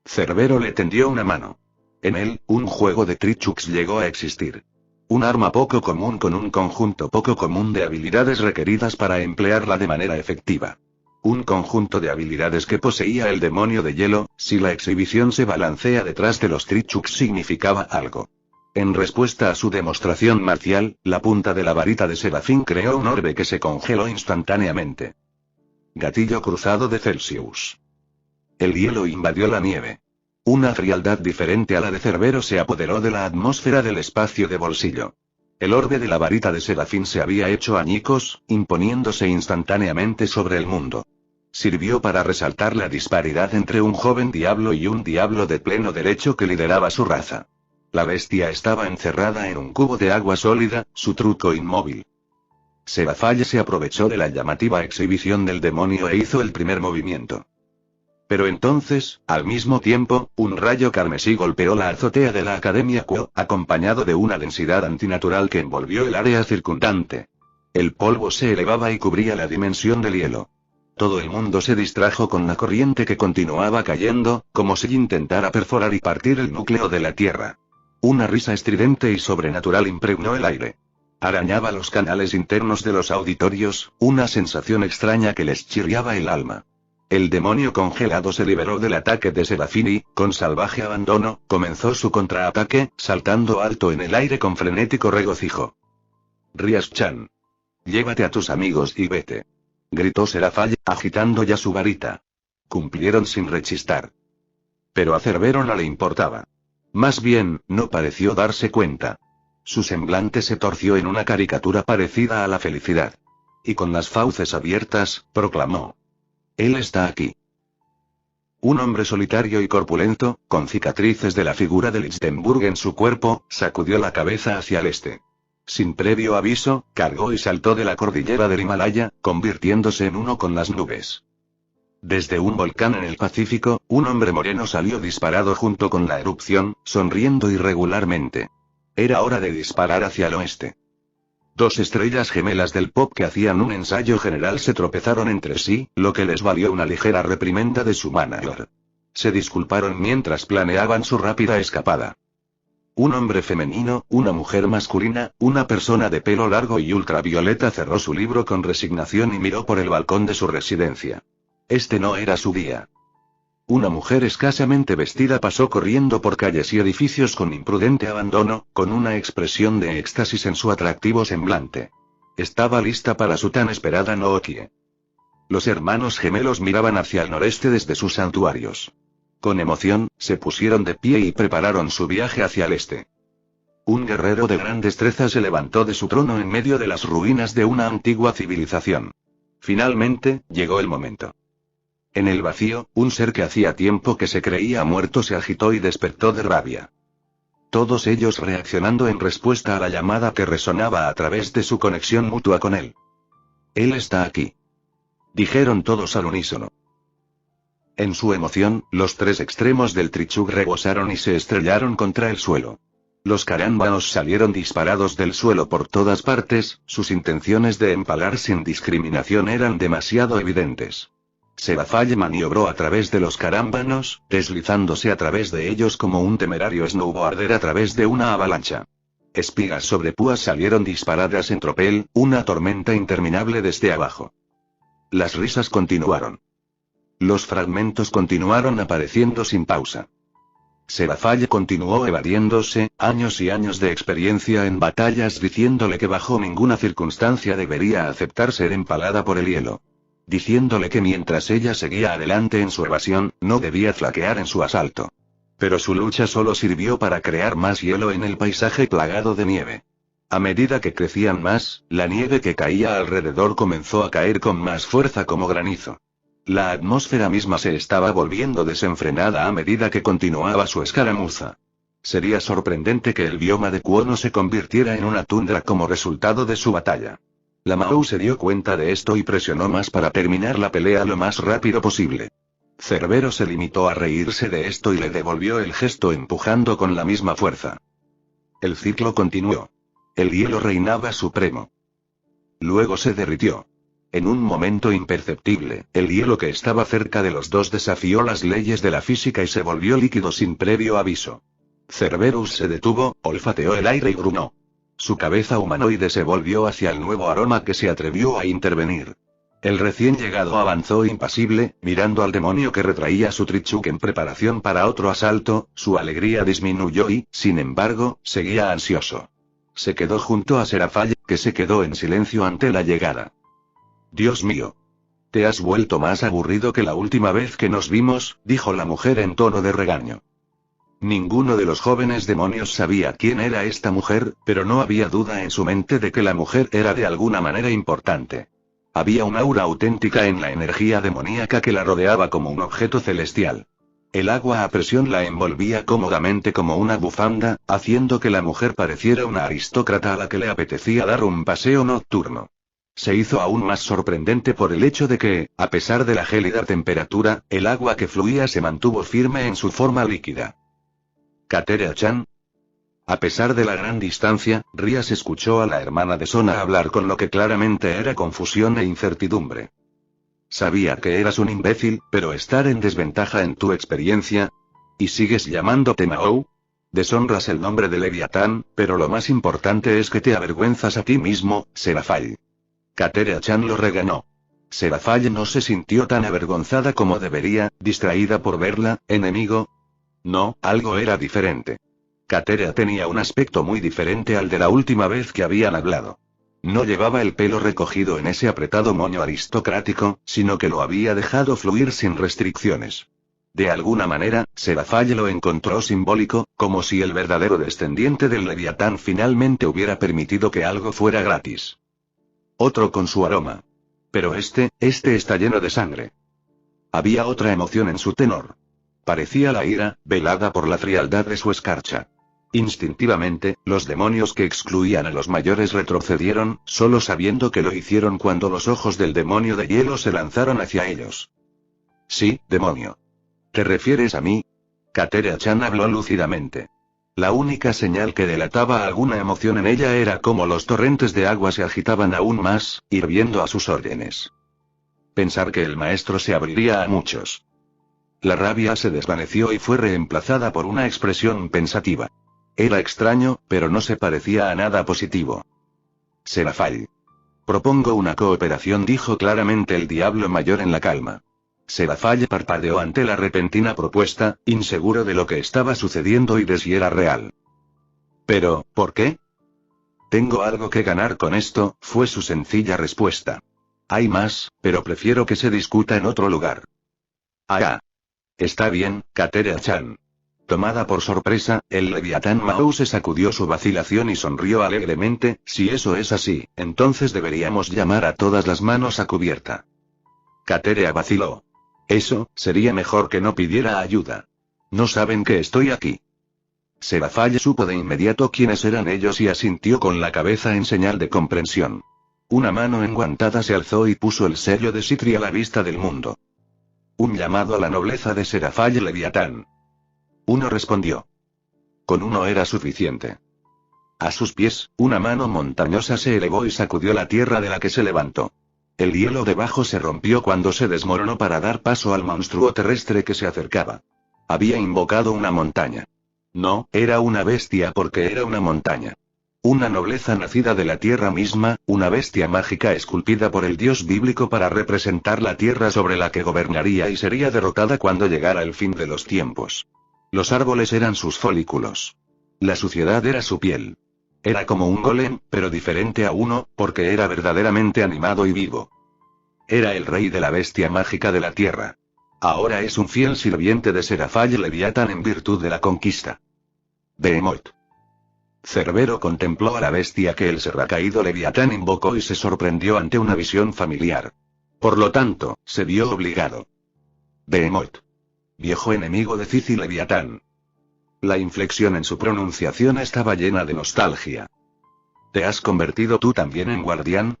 Cerbero le tendió una mano. En él, un juego de Trichux llegó a existir. Un arma poco común con un conjunto poco común de habilidades requeridas para emplearla de manera efectiva. Un conjunto de habilidades que poseía el demonio de hielo, si la exhibición se balancea detrás de los Trichux significaba algo. En respuesta a su demostración marcial, la punta de la varita de Serafín creó un orbe que se congeló instantáneamente. Gatillo cruzado de Celsius. El hielo invadió la nieve. Una frialdad diferente a la de Cerbero se apoderó de la atmósfera del espacio de bolsillo. El orbe de la varita de Serafín se había hecho añicos, imponiéndose instantáneamente sobre el mundo. Sirvió para resaltar la disparidad entre un joven diablo y un diablo de pleno derecho que lideraba su raza. La bestia estaba encerrada en un cubo de agua sólida, su truco inmóvil. Serafall se aprovechó de la llamativa exhibición del demonio e hizo el primer movimiento. Pero entonces, al mismo tiempo, un rayo carmesí golpeó la azotea de la Academia Kuo, acompañado de una densidad antinatural que envolvió el área circundante. El polvo se elevaba y cubría la dimensión del hielo. Todo el mundo se distrajo con la corriente que continuaba cayendo, como si intentara perforar y partir el núcleo de la Tierra. Una risa estridente y sobrenatural impregnó el aire. Arañaba los canales internos de los auditorios, una sensación extraña que les chirriaba el alma. El demonio congelado se liberó del ataque de Serafín y, con salvaje abandono, comenzó su contraataque, saltando alto en el aire con frenético regocijo. Rias-chan. Llévate a tus amigos y vete. Gritó Serafall, agitando ya su varita. Cumplieron sin rechistar. Pero a Cerbero no le importaba. Más bien, no pareció darse cuenta. Su semblante se torció en una caricatura parecida a la felicidad. Y con las fauces abiertas, proclamó. Él está aquí. Un hombre solitario y corpulento, con cicatrices de la figura de Lichtenburg en su cuerpo, sacudió la cabeza hacia el este. Sin previo aviso, cargó y saltó de la cordillera del Himalaya, convirtiéndose en uno con las nubes. Desde un volcán en el Pacífico, un hombre moreno salió disparado junto con la erupción, sonriendo irregularmente. Era hora de disparar hacia el oeste. Dos estrellas gemelas del pop que hacían un ensayo general se tropezaron entre sí, lo que les valió una ligera reprimenda de su manager. Se disculparon mientras planeaban su rápida escapada. Un hombre femenino, una mujer masculina, una persona de pelo largo y ultravioleta cerró su libro con resignación y miró por el balcón de su residencia. Este no era su día. Una mujer escasamente vestida pasó corriendo por calles y edificios con imprudente abandono, con una expresión de éxtasis en su atractivo semblante. Estaba lista para su tan esperada Nookie. Los hermanos gemelos miraban hacia el noreste desde sus santuarios. Con emoción, se pusieron de pie y prepararon su viaje hacia el este. Un guerrero de gran destreza se levantó de su trono en medio de las ruinas de una antigua civilización. Finalmente, llegó el momento. En el vacío, un ser que hacía tiempo que se creía muerto se agitó y despertó de rabia. Todos ellos reaccionando en respuesta a la llamada que resonaba a través de su conexión mutua con él. Él está aquí. Dijeron todos al unísono. En su emoción, los tres extremos del Trichuk rebosaron y se estrellaron contra el suelo. Los carámbanos salieron disparados del suelo por todas partes, sus intenciones de empalar sin discriminación eran demasiado evidentes. Serafall maniobró a través de los carámbanos, deslizándose a través de ellos como un temerario snowboarder a través de una avalancha. Espigas sobre púas salieron disparadas en tropel, una tormenta interminable desde abajo. Las risas continuaron. Los fragmentos continuaron apareciendo sin pausa. Serafall continuó evadiéndose, años y años de experiencia en batallas diciéndole que bajo ninguna circunstancia debería aceptar ser empalada por el hielo. Diciéndole que mientras ella seguía adelante en su evasión, no debía flaquear en su asalto. Pero su lucha solo sirvió para crear más hielo en el paisaje plagado de nieve. A medida que crecían más, la nieve que caía alrededor comenzó a caer con más fuerza como granizo. La atmósfera misma se estaba volviendo desenfrenada a medida que continuaba su escaramuza. Sería sorprendente que el bioma de Kuo no se convirtiera en una tundra como resultado de su batalla. La Mahou se dio cuenta de esto y presionó más para terminar la pelea lo más rápido posible. Cerbero se limitó a reírse de esto y le devolvió el gesto empujando con la misma fuerza. El ciclo continuó. El hielo reinaba supremo. Luego se derritió. En un momento imperceptible, el hielo que estaba cerca de los dos desafió las leyes de la física y se volvió líquido sin previo aviso. Cerberus se detuvo, olfateó el aire y grunó. Su cabeza humanoide se volvió hacia el nuevo aroma que se atrevió a intervenir. El recién llegado avanzó impasible, mirando al demonio que retraía su Trichuk en preparación para otro asalto, su alegría disminuyó y, sin embargo, seguía ansioso. Se quedó junto a Serafall, que se quedó en silencio ante la llegada. Dios mío. Te has vuelto más aburrido que la última vez que nos vimos, dijo la mujer en tono de regaño. Ninguno de los jóvenes demonios sabía quién era esta mujer, pero no había duda en su mente de que la mujer era de alguna manera importante. Había un aura auténtica en la energía demoníaca que la rodeaba como un objeto celestial. El agua a presión la envolvía cómodamente como una bufanda, haciendo que la mujer pareciera una aristócrata a la que le apetecía dar un paseo nocturno. Se hizo aún más sorprendente por el hecho de que, a pesar de la gélida temperatura, el agua que fluía se mantuvo firme en su forma líquida. ¿Kateria-chan? A pesar de la gran distancia, Rías escuchó a la hermana de Sona hablar con lo que claramente era confusión e incertidumbre. Sabía que eras un imbécil, pero estar en desventaja en tu experiencia. ¿Y sigues llamándote Mahou? Deshonras el nombre de Leviatán, pero lo más importante es que te avergüenzas a ti mismo, Serafall. Kateria-chan lo regañó. Serafall no se sintió tan avergonzada como debería, distraída por verla, enemigo. No, algo era diferente. Kateria tenía un aspecto muy diferente al de la última vez que habían hablado. No llevaba el pelo recogido en ese apretado moño aristocrático, sino que lo había dejado fluir sin restricciones. De alguna manera, Serafall lo encontró simbólico, como si el verdadero descendiente del Leviatán finalmente hubiera permitido que algo fuera gratis. Otro con su aroma. Pero este está lleno de sangre. Había otra emoción en su tenor. Parecía la ira, velada por la frialdad de su escarcha. Instintivamente, los demonios que excluían a los mayores retrocedieron, solo sabiendo que lo hicieron cuando los ojos del demonio de hielo se lanzaron hacia ellos. Sí, demonio. ¿Te refieres a mí? Kateria-chan habló lúcidamente. La única señal que delataba alguna emoción en ella era cómo los torrentes de agua se agitaban aún más, hirviendo a sus órdenes. Pensar que el maestro se abriría a muchos. La rabia se desvaneció y fue reemplazada por una expresión pensativa. Era extraño, pero no se parecía a nada positivo. Serafall. Propongo una cooperación, dijo claramente el diablo mayor en la calma. Serafall parpadeó ante la repentina propuesta, inseguro de lo que estaba sucediendo y de si era real. Pero, ¿por qué? Tengo algo que ganar con esto, fue su sencilla respuesta. Hay más, pero prefiero que se discuta en otro lugar. Ah. Está bien, Kateria-chan. Tomada por sorpresa, el Leviatán Mahou se sacudió su vacilación y sonrió alegremente. Si eso es así, entonces deberíamos llamar a todas las manos a cubierta. Kateria vaciló. Eso, sería mejor que no pidiera ayuda. No saben que estoy aquí. Serafall supo de inmediato quiénes eran ellos y asintió con la cabeza en señal de comprensión. Una mano enguantada se alzó y puso el sello de Sitri a la vista del mundo. Un llamado a la nobleza de Serafall Leviatán. Uno respondió. Con uno era suficiente. A sus pies, una mano montañosa se elevó y sacudió la tierra de la que se levantó. El hielo debajo se rompió cuando se desmoronó para dar paso al monstruo terrestre que se acercaba. Había invocado una montaña. No, era una bestia porque era una montaña. Una nobleza nacida de la tierra misma, una bestia mágica esculpida por el dios bíblico para representar la tierra sobre la que gobernaría y sería derrotada cuando llegara el fin de los tiempos. Los árboles eran sus folículos. La suciedad era su piel. Era como un golem, pero diferente a uno, porque era verdaderamente animado y vivo. Era el rey de la bestia mágica de la tierra. Ahora es un fiel sirviente de Serafall Leviatán en virtud de la conquista. Behemoth. Cerbero contempló a la bestia que el serracaído Leviatán invocó y se sorprendió ante una visión familiar. Por lo tanto, se vio obligado. Behemoth. Viejo enemigo de Cici Leviatán. La inflexión en su pronunciación estaba llena de nostalgia. ¿Te has convertido tú también en guardián?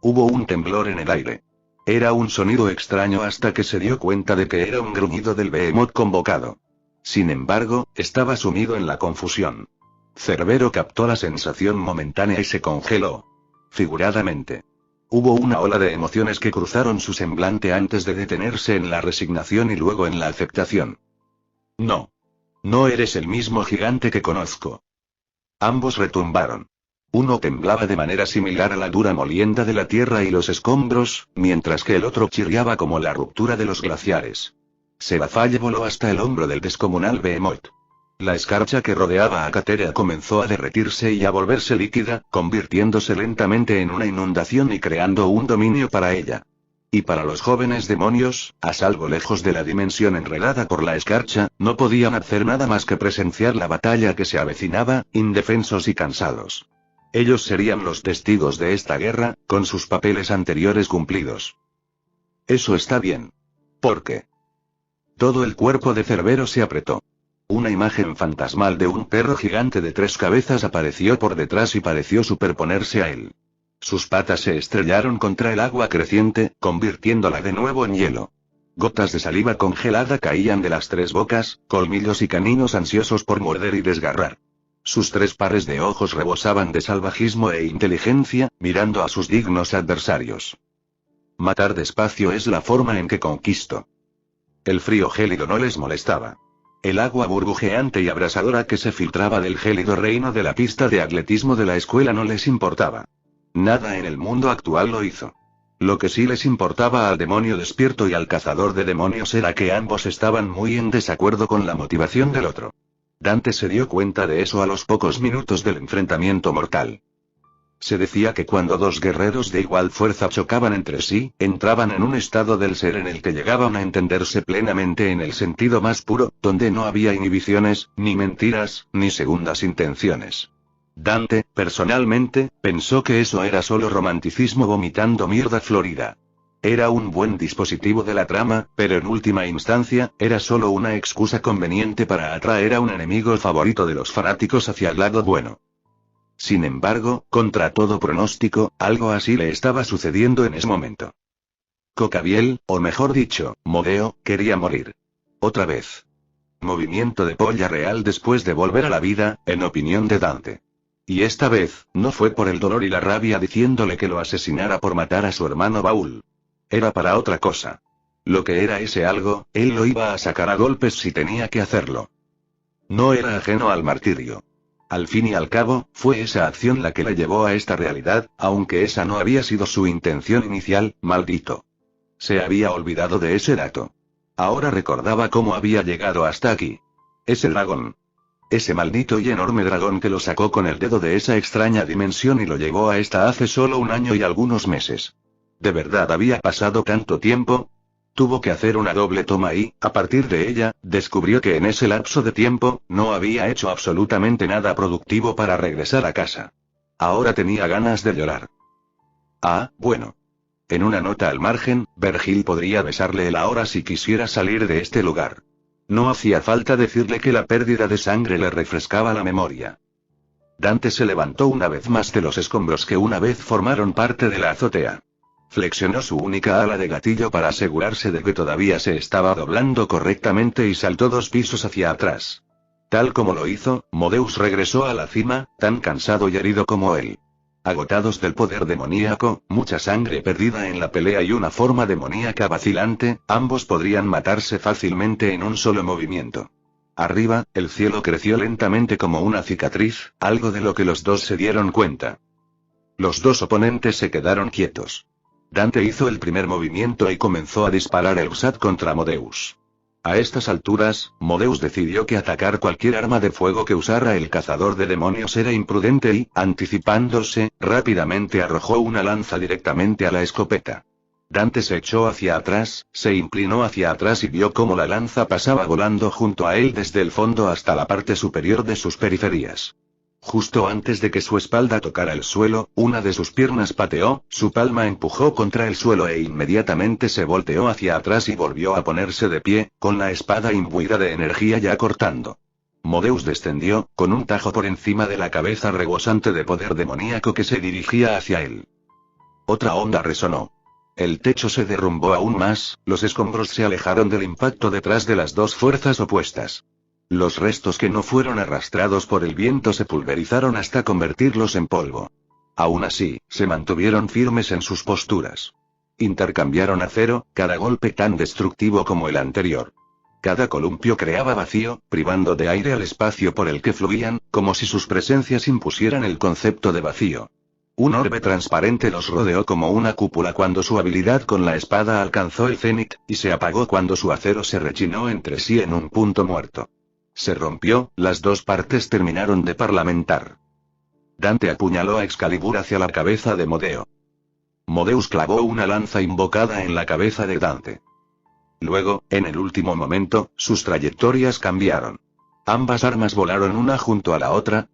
Hubo un temblor en el aire. Era un sonido extraño hasta que se dio cuenta de que era un gruñido del Behemoth convocado. Sin embargo, estaba sumido en la confusión. Cerbero captó la sensación momentánea y se congeló. Figuradamente. Hubo una ola de emociones que cruzaron su semblante antes de detenerse en la resignación y luego en la aceptación. No. No eres el mismo gigante que conozco. Ambos retumbaron. Uno temblaba de manera similar a la dura molienda de la tierra y los escombros, mientras que el otro chirriaba como la ruptura de los glaciares. Serafall voló hasta el hombro del descomunal Behemoth. La escarcha que rodeaba a Kateria comenzó a derretirse y a volverse líquida, convirtiéndose lentamente en una inundación y creando un dominio para ella. Y para los jóvenes demonios, a salvo lejos de la dimensión enredada por la escarcha, no podían hacer nada más que presenciar la batalla que se avecinaba, indefensos y cansados. Ellos serían los testigos de esta guerra, con sus papeles anteriores cumplidos. Eso está bien. ¿Por qué? Todo el cuerpo de Cerbero se apretó. Una imagen fantasmal de un perro gigante de 3 cabezas apareció por detrás y pareció superponerse a él. Sus patas se estrellaron contra el agua creciente, convirtiéndola de nuevo en hielo. Gotas de saliva congelada caían de las tres bocas, colmillos y caninos ansiosos por morder y desgarrar. Sus tres pares de ojos rebosaban de salvajismo e inteligencia, mirando a sus dignos adversarios. Matar despacio es la forma en que conquisto. El frío gélido no les molestaba. El agua burbujeante y abrasadora que se filtraba del gélido reino de la pista de atletismo de la escuela no les importaba. Nada en el mundo actual lo hizo. Lo que sí les importaba al demonio despierto y al cazador de demonios era que ambos estaban muy en desacuerdo con la motivación del otro. Dante se dio cuenta de eso a los pocos minutos del enfrentamiento mortal. Se decía que cuando dos guerreros de igual fuerza chocaban entre sí, entraban en un estado del ser en el que llegaban a entenderse plenamente en el sentido más puro, donde no había inhibiciones, ni mentiras, ni segundas intenciones. Dante, personalmente, pensó que eso era solo romanticismo vomitando mierda florida. Era un buen dispositivo de la trama, pero en última instancia, era solo una excusa conveniente para atraer a un enemigo favorito de los fanáticos hacia el lado bueno. Sin embargo, contra todo pronóstico, algo así le estaba sucediendo en ese momento. Cocabiel, o mejor dicho, Modeo, quería morir. Otra vez. Movimiento de polla real después de volver a la vida, en opinión de Dante. Y esta vez, no fue por el dolor y la rabia diciéndole que lo asesinara por matar a su hermano Baúl. Era para otra cosa. Lo que era ese algo, él lo iba a sacar a golpes si tenía que hacerlo. No era ajeno al martirio. Al fin y al cabo, fue esa acción la que le llevó a esta realidad, aunque esa no había sido su intención inicial, maldito. Se había olvidado de ese dato. Ahora recordaba cómo había llegado hasta aquí. Ese dragón. Ese maldito y enorme dragón que lo sacó con el dedo de esa extraña dimensión y lo llevó a esta hace solo un año y algunos meses. ¿De verdad había pasado tanto tiempo? Tuvo que hacer una doble toma y, a partir de ella, descubrió que en ese lapso de tiempo, no había hecho absolutamente nada productivo para regresar a casa. Ahora tenía ganas de llorar. Ah, bueno. En una nota al margen, Vergil podría besarle el ahora si quisiera salir de este lugar. No hacía falta decirle que la pérdida de sangre le refrescaba la memoria. Dante se levantó una vez más de los escombros que una vez formaron parte de la azotea. Flexionó su única ala de gatillo para asegurarse de que todavía se estaba doblando correctamente y saltó 2 pisos hacia atrás. Tal como lo hizo, Modeus regresó a la cima, tan cansado y herido como él. Agotados del poder demoníaco, mucha sangre perdida en la pelea y una forma demoníaca vacilante, ambos podrían matarse fácilmente en un solo movimiento. Arriba, el cielo creció lentamente como una cicatriz, algo de lo que los dos se dieron cuenta. Los dos oponentes se quedaron quietos. Dante hizo el primer movimiento y comenzó a disparar el USAT contra Modeus. A estas alturas, Modeus decidió que atacar cualquier arma de fuego que usara el cazador de demonios era imprudente y, anticipándose, rápidamente arrojó una lanza directamente a la escopeta. Dante se echó hacia atrás, se inclinó hacia atrás y vio cómo la lanza pasaba volando junto a él desde el fondo hasta la parte superior de sus periferias. Justo antes de que su espalda tocara el suelo, una de sus piernas pateó, su palma empujó contra el suelo e inmediatamente se volteó hacia atrás y volvió a ponerse de pie, con la espada imbuida de energía ya cortando. Modeus descendió, con un tajo por encima de la cabeza rebosante de poder demoníaco que se dirigía hacia él. Otra onda resonó. El techo se derrumbó aún más, los escombros se alejaron del impacto detrás de las dos fuerzas opuestas. Los restos que no fueron arrastrados por el viento se pulverizaron hasta convertirlos en polvo. Aún así, se mantuvieron firmes en sus posturas. Intercambiaron acero, cada golpe tan destructivo como el anterior. Cada columpio creaba vacío, privando de aire al espacio por el que fluían, como si sus presencias impusieran el concepto de vacío. Un orbe transparente los rodeó como una cúpula cuando su habilidad con la espada alcanzó el cenit, y se apagó cuando su acero se rechinó entre sí en un punto muerto. Se rompió, las dos partes terminaron de parlamentar. Dante apuñaló a Excalibur hacia la cabeza de Modeo. Modeus clavó una lanza invocada en la cabeza de Dante. Luego, en el último momento, sus trayectorias cambiaron. Ambas armas volaron una junto a la otra,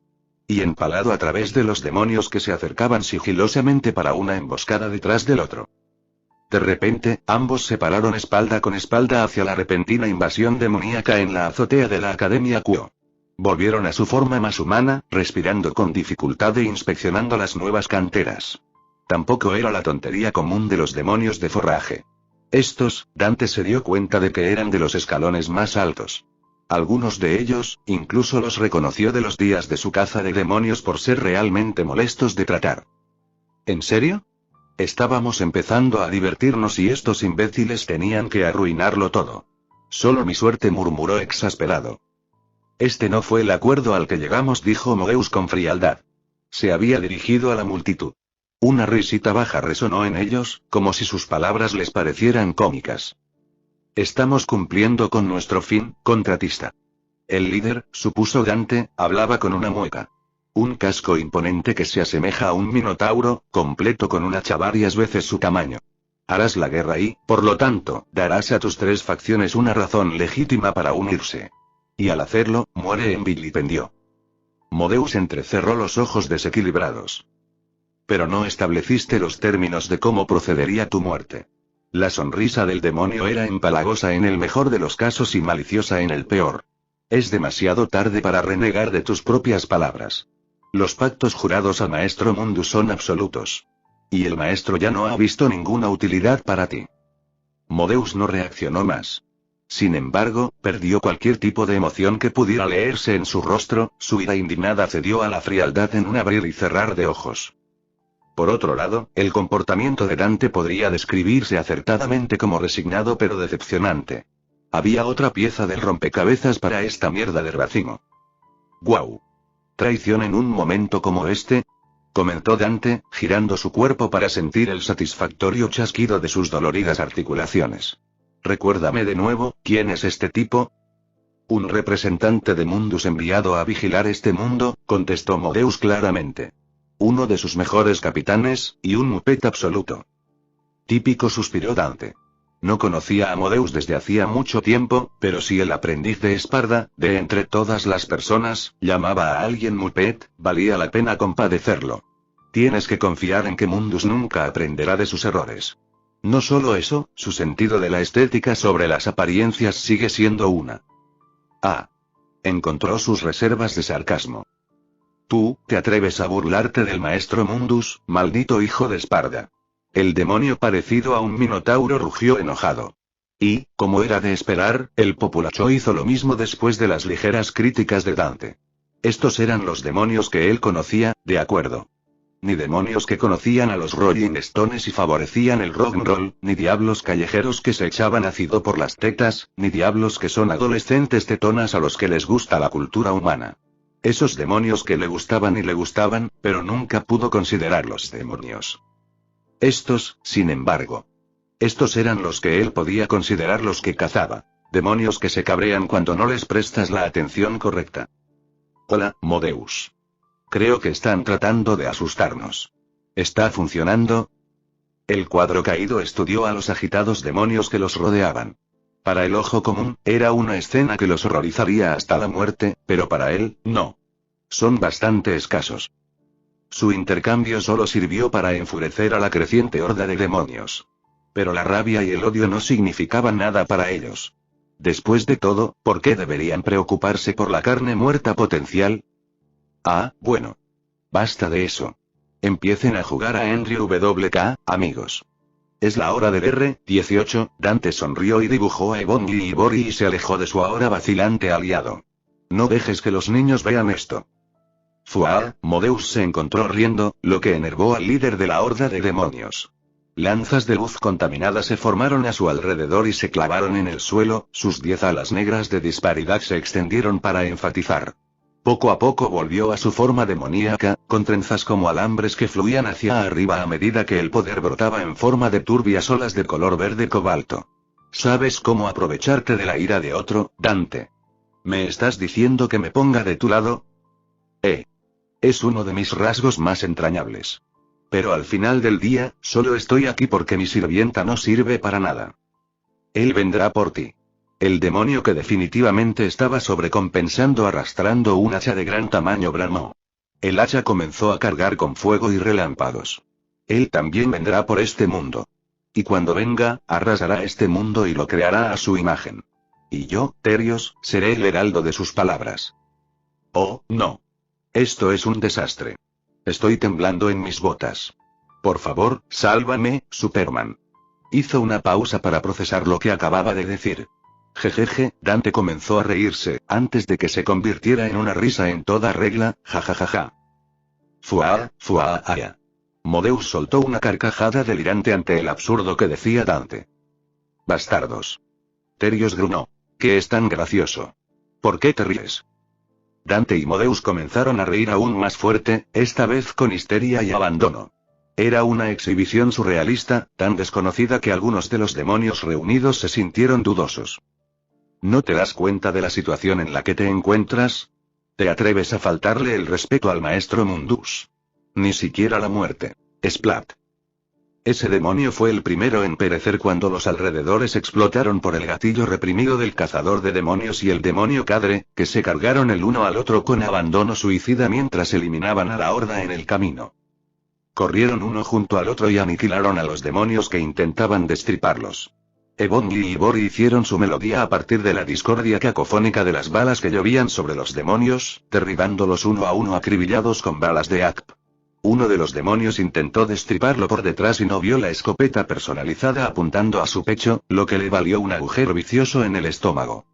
y empalado a través de los demonios que se acercaban sigilosamente para una emboscada detrás del otro. De repente, ambos se pararon espalda con espalda hacia la repentina invasión demoníaca en la azotea de la Academia Quo. Volvieron a su forma más humana, respirando con dificultad e inspeccionando las nuevas canteras. Tampoco era la tontería común de los demonios de forraje. Estos, Dante se dio cuenta de que eran de los escalones más altos. Algunos de ellos, incluso los reconoció de los días de su caza de demonios por ser realmente molestos de tratar. ¿En serio? Estábamos empezando a divertirnos y estos imbéciles tenían que arruinarlo todo. Solo mi suerte, murmuró exasperado. Este no fue el acuerdo al que llegamos, dijo Moeus con frialdad. Se había dirigido a la multitud. Una risita baja resonó en ellos, como si sus palabras les parecieran cómicas. Estamos cumpliendo con nuestro fin, contratista. El líder, supuso Dante, hablaba con una mueca. Un casco imponente que se asemeja a un minotauro, completo con un hacha varias veces su tamaño. Harás la guerra y, por lo tanto, darás a tus 3 facciones una razón legítima para unirse. Y al hacerlo, muere en vilipendio. Moeus entrecerró los ojos desequilibrados. Pero no estableciste los términos de cómo procedería tu muerte. La sonrisa del demonio era empalagosa en el mejor de los casos y maliciosa en el peor. Es demasiado tarde para renegar de tus propias palabras. Los pactos jurados al maestro Mundus son absolutos. Y el maestro ya no ha visto ninguna utilidad para ti. Moeus no reaccionó más. Sin embargo, perdió cualquier tipo de emoción que pudiera leerse en su rostro, su ira indignada cedió a la frialdad en un abrir y cerrar de ojos. Por otro lado, el comportamiento de Dante podría describirse acertadamente como resignado pero decepcionante. Había otra pieza del rompecabezas para esta mierda de racimo. ¡Guau! ¿Traición en un momento como este?, comentó Dante, girando su cuerpo para sentir el satisfactorio chasquido de sus doloridas articulaciones. Recuérdame de nuevo, ¿quién es este tipo? Un representante de Mundus enviado a vigilar este mundo, contestó Moeus claramente. Uno de sus mejores capitanes, y un mupet absoluto. Típico, suspiró Dante. No conocía a Moeus desde hacía mucho tiempo, pero si el aprendiz de Esparda, de entre todas las personas, llamaba a alguien mupet, valía la pena compadecerlo. Tienes que confiar en que Mundus nunca aprenderá de sus errores. No solo eso, su sentido de la estética sobre las apariencias sigue siendo una. Ah. Encontró sus reservas de sarcasmo. Tú, te atreves a burlarte del maestro Mundus, maldito hijo de Esparda. El demonio parecido a un minotauro rugió enojado. Y, como era de esperar, el populacho hizo lo mismo después de las ligeras críticas de Dante. Estos eran los demonios que él conocía, de acuerdo. Ni demonios que conocían a los Rolling Stones y favorecían el rock and roll, ni diablos callejeros que se echaban ácido por las tetas, ni diablos que son adolescentes tetonas a los que les gusta la cultura humana. Esos demonios que le gustaban y le gustaban, pero nunca pudo considerarlos demonios. Estos, sin embargo. Estos eran los que él podía considerar los que cazaba. Demonios que se cabrean cuando no les prestas la atención correcta. Hola, Moeus. Creo que están tratando de asustarnos. ¿Está funcionando? El cuadro caído estudió a los agitados demonios que los rodeaban. Para el ojo común, era una escena que los horrorizaría hasta la muerte, pero para él, no. Son bastante escasos. Su intercambio solo sirvió para enfurecer a la creciente horda de demonios. Pero la rabia y el odio no significaban nada para ellos. Después de todo, ¿por qué deberían preocuparse por la carne muerta potencial? Ah, bueno. Basta de eso. Empiecen a jugar a Henry WK, amigos. Es la hora del R-18, Dante sonrió y dibujó a Ebony y Bori y se alejó de su ahora vacilante aliado. No dejes que los niños vean esto. Fuá, Moeus se encontró riendo, lo que enervó al líder de la horda de demonios. Lanzas de luz contaminada se formaron a su alrededor y se clavaron en el suelo, sus 10 alas negras de disparidad se extendieron para enfatizar. Poco a poco volvió a su forma demoníaca, con trenzas como alambres que fluían hacia arriba a medida que el poder brotaba en forma de turbias olas de color verde cobalto. ¿Sabes cómo aprovecharte de la ira de otro, Dante? ¿Me estás diciendo que me ponga de tu lado? Es uno de mis rasgos más entrañables. Pero al final del día, solo estoy aquí porque mi sirvienta no sirve para nada. Él vendrá por ti. El demonio que definitivamente estaba sobrecompensando arrastrando un hacha de gran tamaño bramó. El hacha comenzó a cargar con fuego y relámpagos. Él también vendrá por este mundo. Y cuando venga, arrasará este mundo y lo creará a su imagen. Y yo, Terios, seré el heraldo de sus palabras. Oh, no. Esto es un desastre. Estoy temblando en mis botas. Por favor, sálvame, Superman. Hizo una pausa para procesar lo que acababa de decir. Jejeje, Dante comenzó a reírse, antes de que se convirtiera en una risa en toda regla, jajajaja. Fuá, fuá, aya. Modeus soltó una carcajada delirante ante el absurdo que decía Dante. Bastardos. Terios gruñó. ¿Qué es tan gracioso? ¿Por qué te ríes? Dante y Modeus comenzaron a reír aún más fuerte, esta vez con histeria y abandono. Era una exhibición surrealista, tan desconocida que algunos de los demonios reunidos se sintieron dudosos. ¿No te das cuenta de la situación en la que te encuentras? ¿Te atreves a faltarle el respeto al maestro Mundus? Ni siquiera la muerte. Splat. Ese demonio fue el primero en perecer cuando los alrededores explotaron por el gatillo reprimido del cazador de demonios y el demonio Cadre, que se cargaron el uno al otro con abandono suicida mientras eliminaban a la horda en el camino. Corrieron uno junto al otro y aniquilaron a los demonios que intentaban destriparlos. Ebongi y Bori hicieron su melodía a partir de la discordia cacofónica de las balas que llovían sobre los demonios, derribándolos uno a uno acribillados con balas de ACP. Uno de los demonios intentó destriparlo por detrás y no vio la escopeta personalizada apuntando a su pecho, lo que le valió un agujero vicioso en el estómago.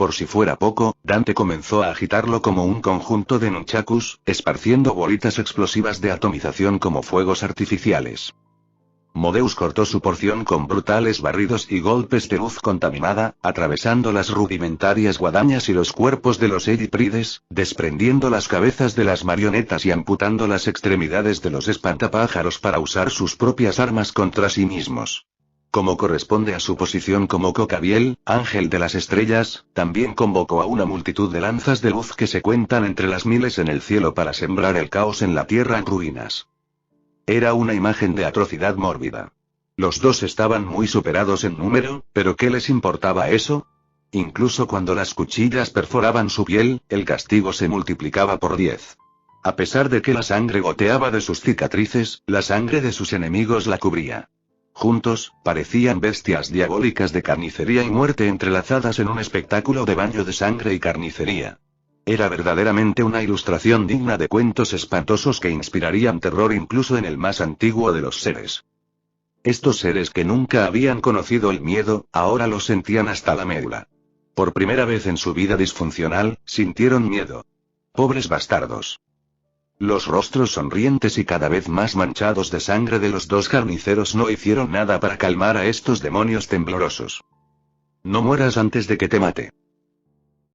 Por si fuera poco, Dante comenzó a agitarlo como un conjunto de nunchakus, esparciendo bolitas explosivas de atomización como fuegos artificiales. Modeus cortó su porción con brutales barridos y golpes de luz contaminada, atravesando las rudimentarias guadañas y los cuerpos de los Ediprides, desprendiendo las cabezas de las marionetas y amputando las extremidades de los espantapájaros para usar sus propias armas contra sí mismos. Como corresponde a su posición como Cocabiel, ángel de las estrellas, también convocó a una multitud de lanzas de luz que se cuentan entre las miles en el cielo para sembrar el caos en la tierra en ruinas. Era una imagen de atrocidad mórbida. Los dos estaban muy superados en número, pero ¿qué les importaba eso? Incluso cuando las cuchillas perforaban su piel, el castigo se multiplicaba por 10. A pesar de que la sangre goteaba de sus cicatrices, la sangre de sus enemigos la cubría. Juntos, parecían bestias diabólicas de carnicería y muerte entrelazadas en un espectáculo de baño de sangre y carnicería. Era verdaderamente una ilustración digna de cuentos espantosos que inspirarían terror incluso en el más antiguo de los seres. Estos seres que nunca habían conocido el miedo, ahora lo sentían hasta la médula. Por primera vez en su vida disfuncional, sintieron miedo. Pobres bastardos. Los rostros sonrientes y cada vez más manchados de sangre de los dos carniceros no hicieron nada para calmar a estos demonios temblorosos. No mueras antes de que te mate.